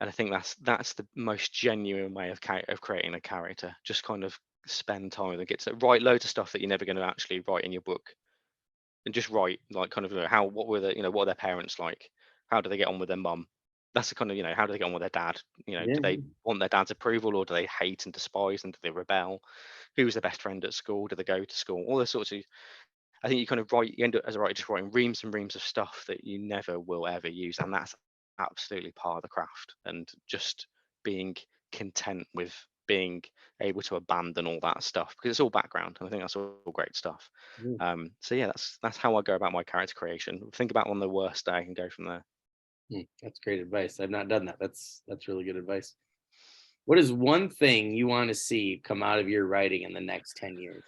and I think that's the most genuine way of creating a character. Just kind of spend time with them, get to write loads of stuff that you're never going to actually write in your book, and just write like kind of how what were the what are their parents like? How do they get on with their mum? That's the kind of how do they get on with their dad? Do Yeah. they want their dad's approval, or do they hate and despise, and do they rebel? Who's their best friend at school? Do they go to school? All those sorts of. I think you end up as a writer just writing reams and reams of stuff that you never will ever use, and that's absolutely part of the craft. And just being content with being able to abandon all that stuff because it's all background, and I think that's all great stuff. Mm. So yeah, that's how I go about my character creation. Think about on the worst day and go from there. Mm. That's great advice. I've not done that. That's really good advice. What is one thing you want to see come out of your writing in the next 10 years?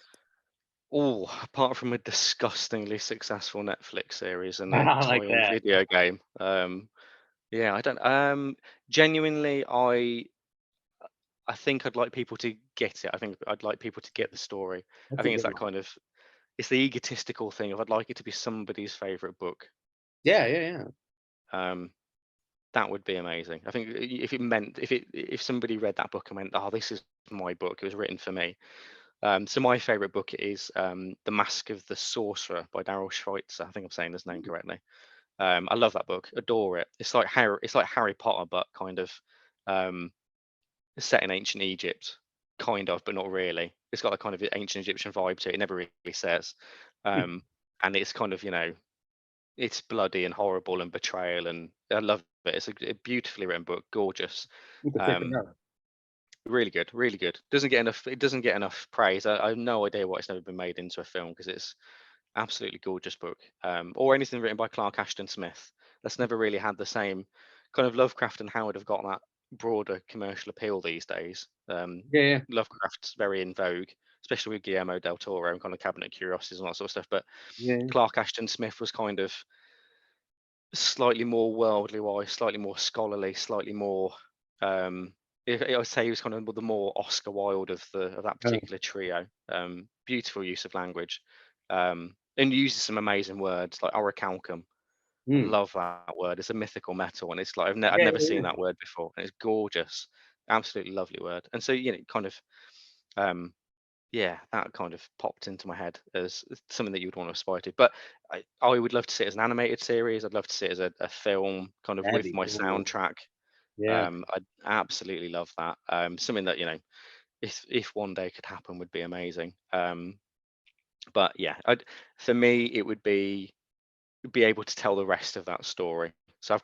Oh, apart from a disgustingly successful Netflix series and a I like tie-in that. video game, yeah, I don't. Genuinely, I think I'd like people to get it. I think I'd like people to get the story. I That's a think it's good that one. kind of it's the egotistical thing of I'd like it to be somebody's favorite book. Yeah, yeah, yeah. Um, that would be amazing. I think if it meant if somebody read that book and went, "Oh, this is my book. It was written for me." So my favorite book is The Mask of the Sorcerer by Daryl Schweitzer. I think I'm saying his name Mm. correctly. I love that book. Adore it. It's like Harry Potter, but kind of um, set in ancient Egypt, kind of, but not really. It's got a kind of ancient Egyptian vibe to it. It never really says, Hmm. um, and it's kind of it's bloody and horrible and betrayal, and I love it. It's a beautifully written book, gorgeous, You can check it um, out. really good, really good. Doesn't get enough. It doesn't get enough praise. I have no idea why it's never been made into a film because it's absolutely gorgeous book. Or anything written by Clark Ashton Smith. That's never really had the same kind of Lovecraft and Howard have got that broader commercial appeal these days. Yeah, yeah, Lovecraft's very in vogue, especially with Guillermo del Toro and kind of Cabinet of Curiosities and that sort of stuff. But yeah. Clark Ashton Smith was kind of slightly more worldly wise, slightly more scholarly, slightly more. I would say he was kind of the more Oscar Wilde of that Uh, particular trio. Beautiful use of language, and uses some amazing words like orichalcum. I mm. love that word. It's a mythical metal, and it's like I've Yeah, never yeah, seen yeah. that word before, and it's gorgeous, absolutely lovely word. And so kind of um, yeah, that kind of popped into my head as something that you would want to aspire to. But I would love to see it as an animated series. I'd love to see it as a film, kind of That'd with be my cool. soundtrack. Yeah. I'd absolutely love that. Something that, if one day could happen, would be amazing. But yeah, for me, it would be able to tell the rest of that story. So I've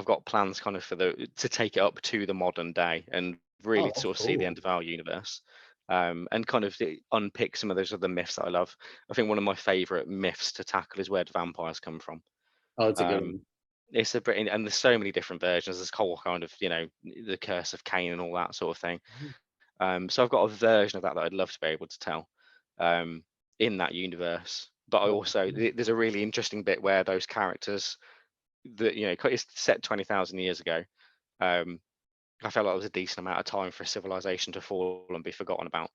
got plans kind of to take it up to the modern day and Oh, really that's sort of see the cool. end of our universe. And kind of unpick some of those other myths that I love. I think one of my favorite myths to tackle is where do vampires come from. Oh, it's a good Um, one. it's a Britain, and there's so many different versions. There's whole kind of, the curse of Cain and all that sort of thing. Mhm. So I've got a version of that that I'd love to be able to tell, um, in that universe. But I Oh, also there's a really interesting bit where those characters that, it's set 20,000 years ago. Um, I felt like it was a decent amount of time for a civilization to fall and be forgotten about.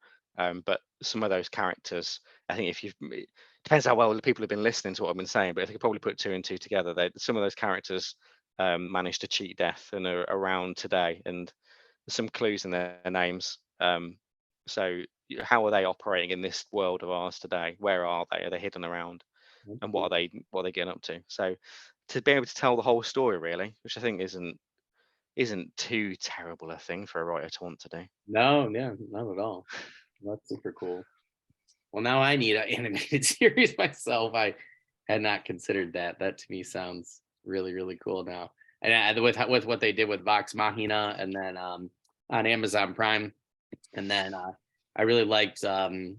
But some of those characters, I think if it depends how well the people have been listening to what I've been saying, but if they could probably put two and two together, some of those characters managed to cheat death and are around today, and there's some clues in their names. So how are they operating in this world of ours today? Where are they? Are they hidden around? that's And cool. what are they getting up to? So to be able to tell the whole story really, which I think isn't too terrible a thing for a writer to want to do. No, yeah, not at all. That's super cool. Well, now I need an animated series myself. I had not considered that. That to me sounds really, really cool now. And with what they did with Vox Machina, and then on Amazon Prime, and then I really liked the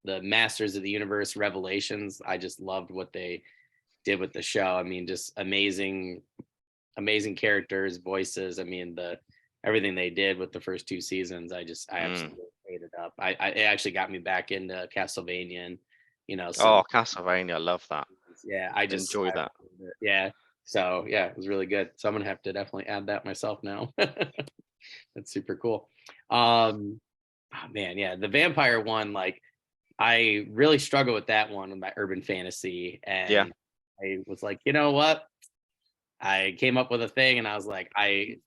Masters of the Universe Revelations. I just loved what they did with the show. I mean, just amazing, amazing characters, voices. I mean, the everything they did with the first two seasons, I Mm. absolutely ate it up. It actually got me back into Castlevania, and some Oh, Castlevania, I love that. yeah, Enjoy that. yeah. So yeah, it was really good. So I'm gonna have to definitely add that myself now. That's super cool. Oh man, yeah, the vampire one, like I really struggle with that one with my urban fantasy, Yeah. and I was like, you know what? I came up with a thing, and I was like, I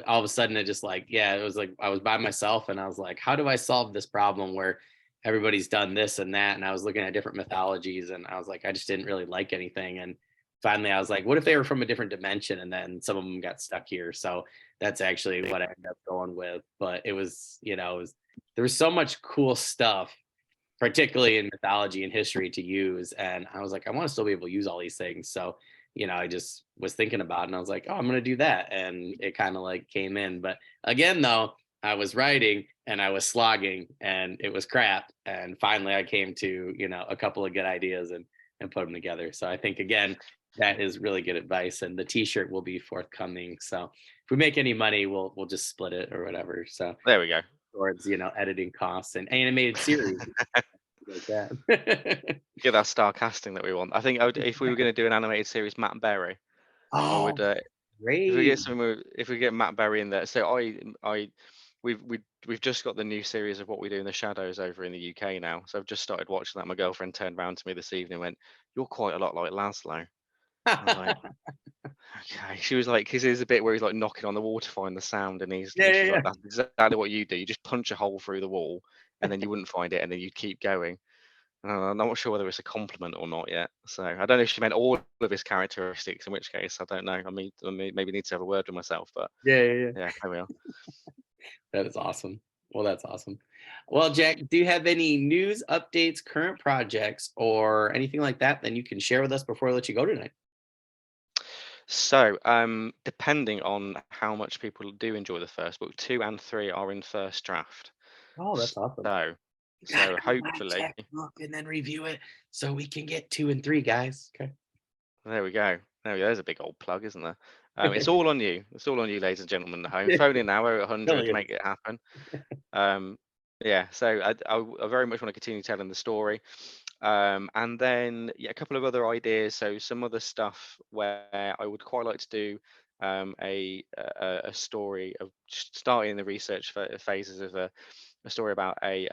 all of a sudden it just like, yeah, it was like I was by myself, and I was like, how do I solve this problem where everybody's done this and that? And I was looking at different mythologies, and I was like, I just didn't really like anything. And finally, I was like, what if they were from a different dimension? And then some of them got stuck here. So that's actually what I ended up going with. But it was, there was so much cool stuff, particularly in mythology and history, to use. And I was like, I want to still be able to use all these things. So, I just was thinking about it, and I was like, oh, I'm going to do that. And it kind of like came in. But again, though, I was writing and I was slogging and it was crap. And finally I came to, a couple of good ideas and put them together. So I think again, that is really good advice. And the t-shirt will be forthcoming. So if we make any money, we'll just split it or whatever. So There we go. towards, editing costs and animated series like that. Get that star casting that we want. I think if we were going to do an animated series, Matt Berry, I Oh, would. If we get great. if we get Matt Berry in there, so we've just got the new series of What We Do in the Shadows over in the UK now. So I've just started watching that. My girlfriend turned around to me this evening and went, "You're quite a lot like Laszlo." I was like, "Okay." She was like, "Because there's a bit where he's like knocking on the wall to find the sound, and Yeah, yeah, she's like, yeah. that's exactly what you do. You just punch a hole through the wall, and then you wouldn't find it, and then you'd keep going." I'm not sure whether it's a compliment or not yet. So I don't know if she meant all of his characteristics, in which case I don't know. Maybe need to have a word with myself, but Yeah, yeah, yeah. yeah, there we are. That is awesome. Well, that's awesome. Well, Jack, do you have any news updates, current projects, or anything like that you can share with us before I let you go tonight? So, depending on how much people do enjoy the first book, two and three are in first draft. Oh, that's awesome. So, You gotta so come by, hopefully, check, look, and then review it so we can get 2 and 3, guys. Okay. there we go. There's a big old plug, isn't there? It's all on you. It's all on you, ladies and gentlemen at home. Phone in now, we're at 100, Really make is. it happen. Um, yeah, so I very much want to continue telling the story. And then yeah, a couple of other ideas. So some other stuff where I would quite like to do a story of starting the research phases of a story about a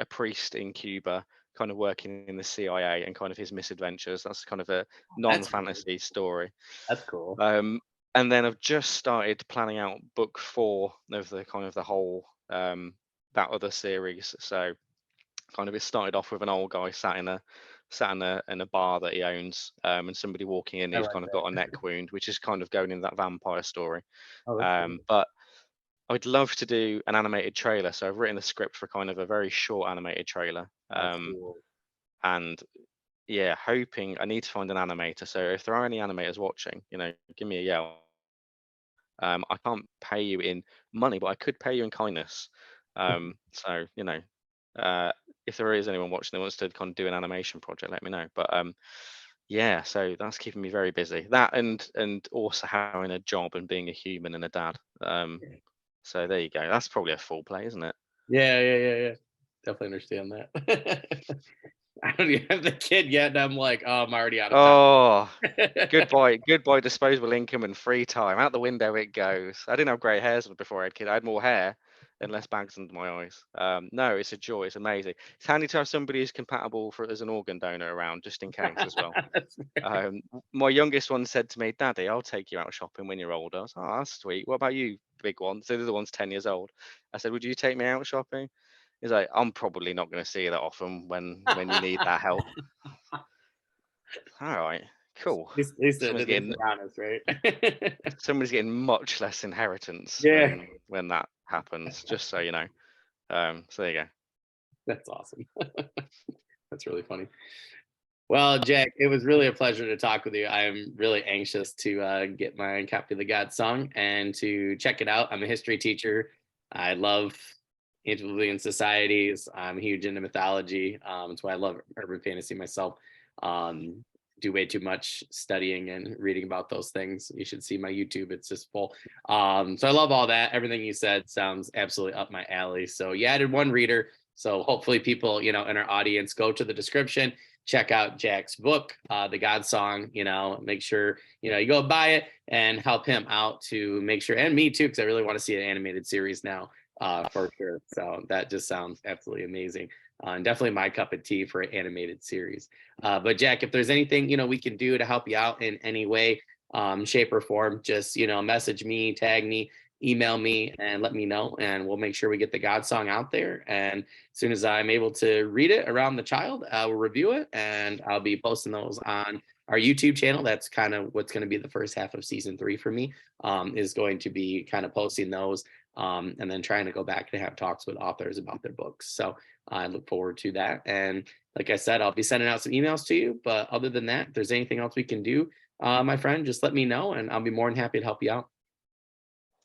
priest in Cuba, kind of working in the CIA and kind of his misadventures. That's kind of a That's cool. non-fantasy story. That's cool. Um, and then I've just started planning out book 4 of the kind of the whole that other series. So Kind of, it started off with an old guy sat in a bar that he owns, and somebody walking in I who's like kind of got a that. neck wound, which is kind of going in that vampire story. Oh, that's cool. But I'd love to do an animated trailer, so I've written the script for kind of a very short animated trailer. Oh, cool. And yeah, hoping I need to find an animator. So if there are any animators watching, give me a yell. I can't pay you in money, but I could pay you in kindness. So uh, if there is anyone watching that wants to kind of do an animation project, let me know. But yeah, so that's keeping me very busy. That and also having a job and being a human and a dad. So there you go. That's probably a full play, isn't it? Yeah, yeah, yeah, yeah. Definitely understand that. I don't even have the kid yet, and I'm like, oh, I'm already out of time. Oh, goodbye disposable income and free time. Out the window it goes. I didn't have grey hairs before I had kids. I had more hair and less bags under my eyes. No, it's a joy. It's amazing. It's handy to have somebody who's compatible for as an organ donor around, just in case as well. That's right. My youngest one said to me, "Daddy, I'll take you out shopping when you're older." I was, "Oh, that's sweet. What about you, big one?" So the other one's 10 years old. I said, "Would you take me out shopping?" He's like, "I'm probably not going to see you that often when you need that help." All right, cool. Someone's At least getting they're honest, right? someone's getting much less inheritance Yeah, when that happens. Just so you know. So there you go. that's awesome. That's really funny. Well, Jack, it was really a pleasure to talk with you. I'm really anxious to get my copy of the God song and to check it out. I'm a history teacher. I love ancient societies. I'm huge into mythology. That's why I love urban fantasy myself. Um, do way too much studying and reading about those things. You should see my YouTube; it's just full. So I love all that. Everything you said sounds absolutely up my alley. So you added one reader. So hopefully people, in our audience, go to the description, check out Jack's book, The God Song, make sure, you go buy it and help him out to make sure, and me too, because I really want to see an animated series now, for sure. So that just sounds absolutely amazing. And definitely my cup of tea for an animated series. But Jack, if there's anything, we can do to help you out in any way, shape or form, just, message me, tag me, email me and let me know, and we'll make sure we get the God song out there. And as soon as I'm able to read it around the child, I will review it, and I'll be posting those on our YouTube channel. That's kind of what's going to be the first half of season 3 for me, is going to be kind of posting those, and then trying to go back and have talks with authors about their books. So I look forward to that. And like I said, I'll be sending out some emails to you. But other than that, if there's anything else we can do, my friend, just let me know, and I'll be more than happy to help you out.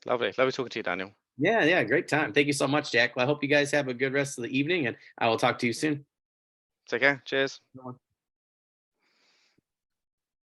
Lovely talking to you, Daniel. Yeah, yeah, great time. Thank you so much, Jack. Well, I hope you guys have a good rest of the evening, and I will talk to you soon. Take care. Cheers.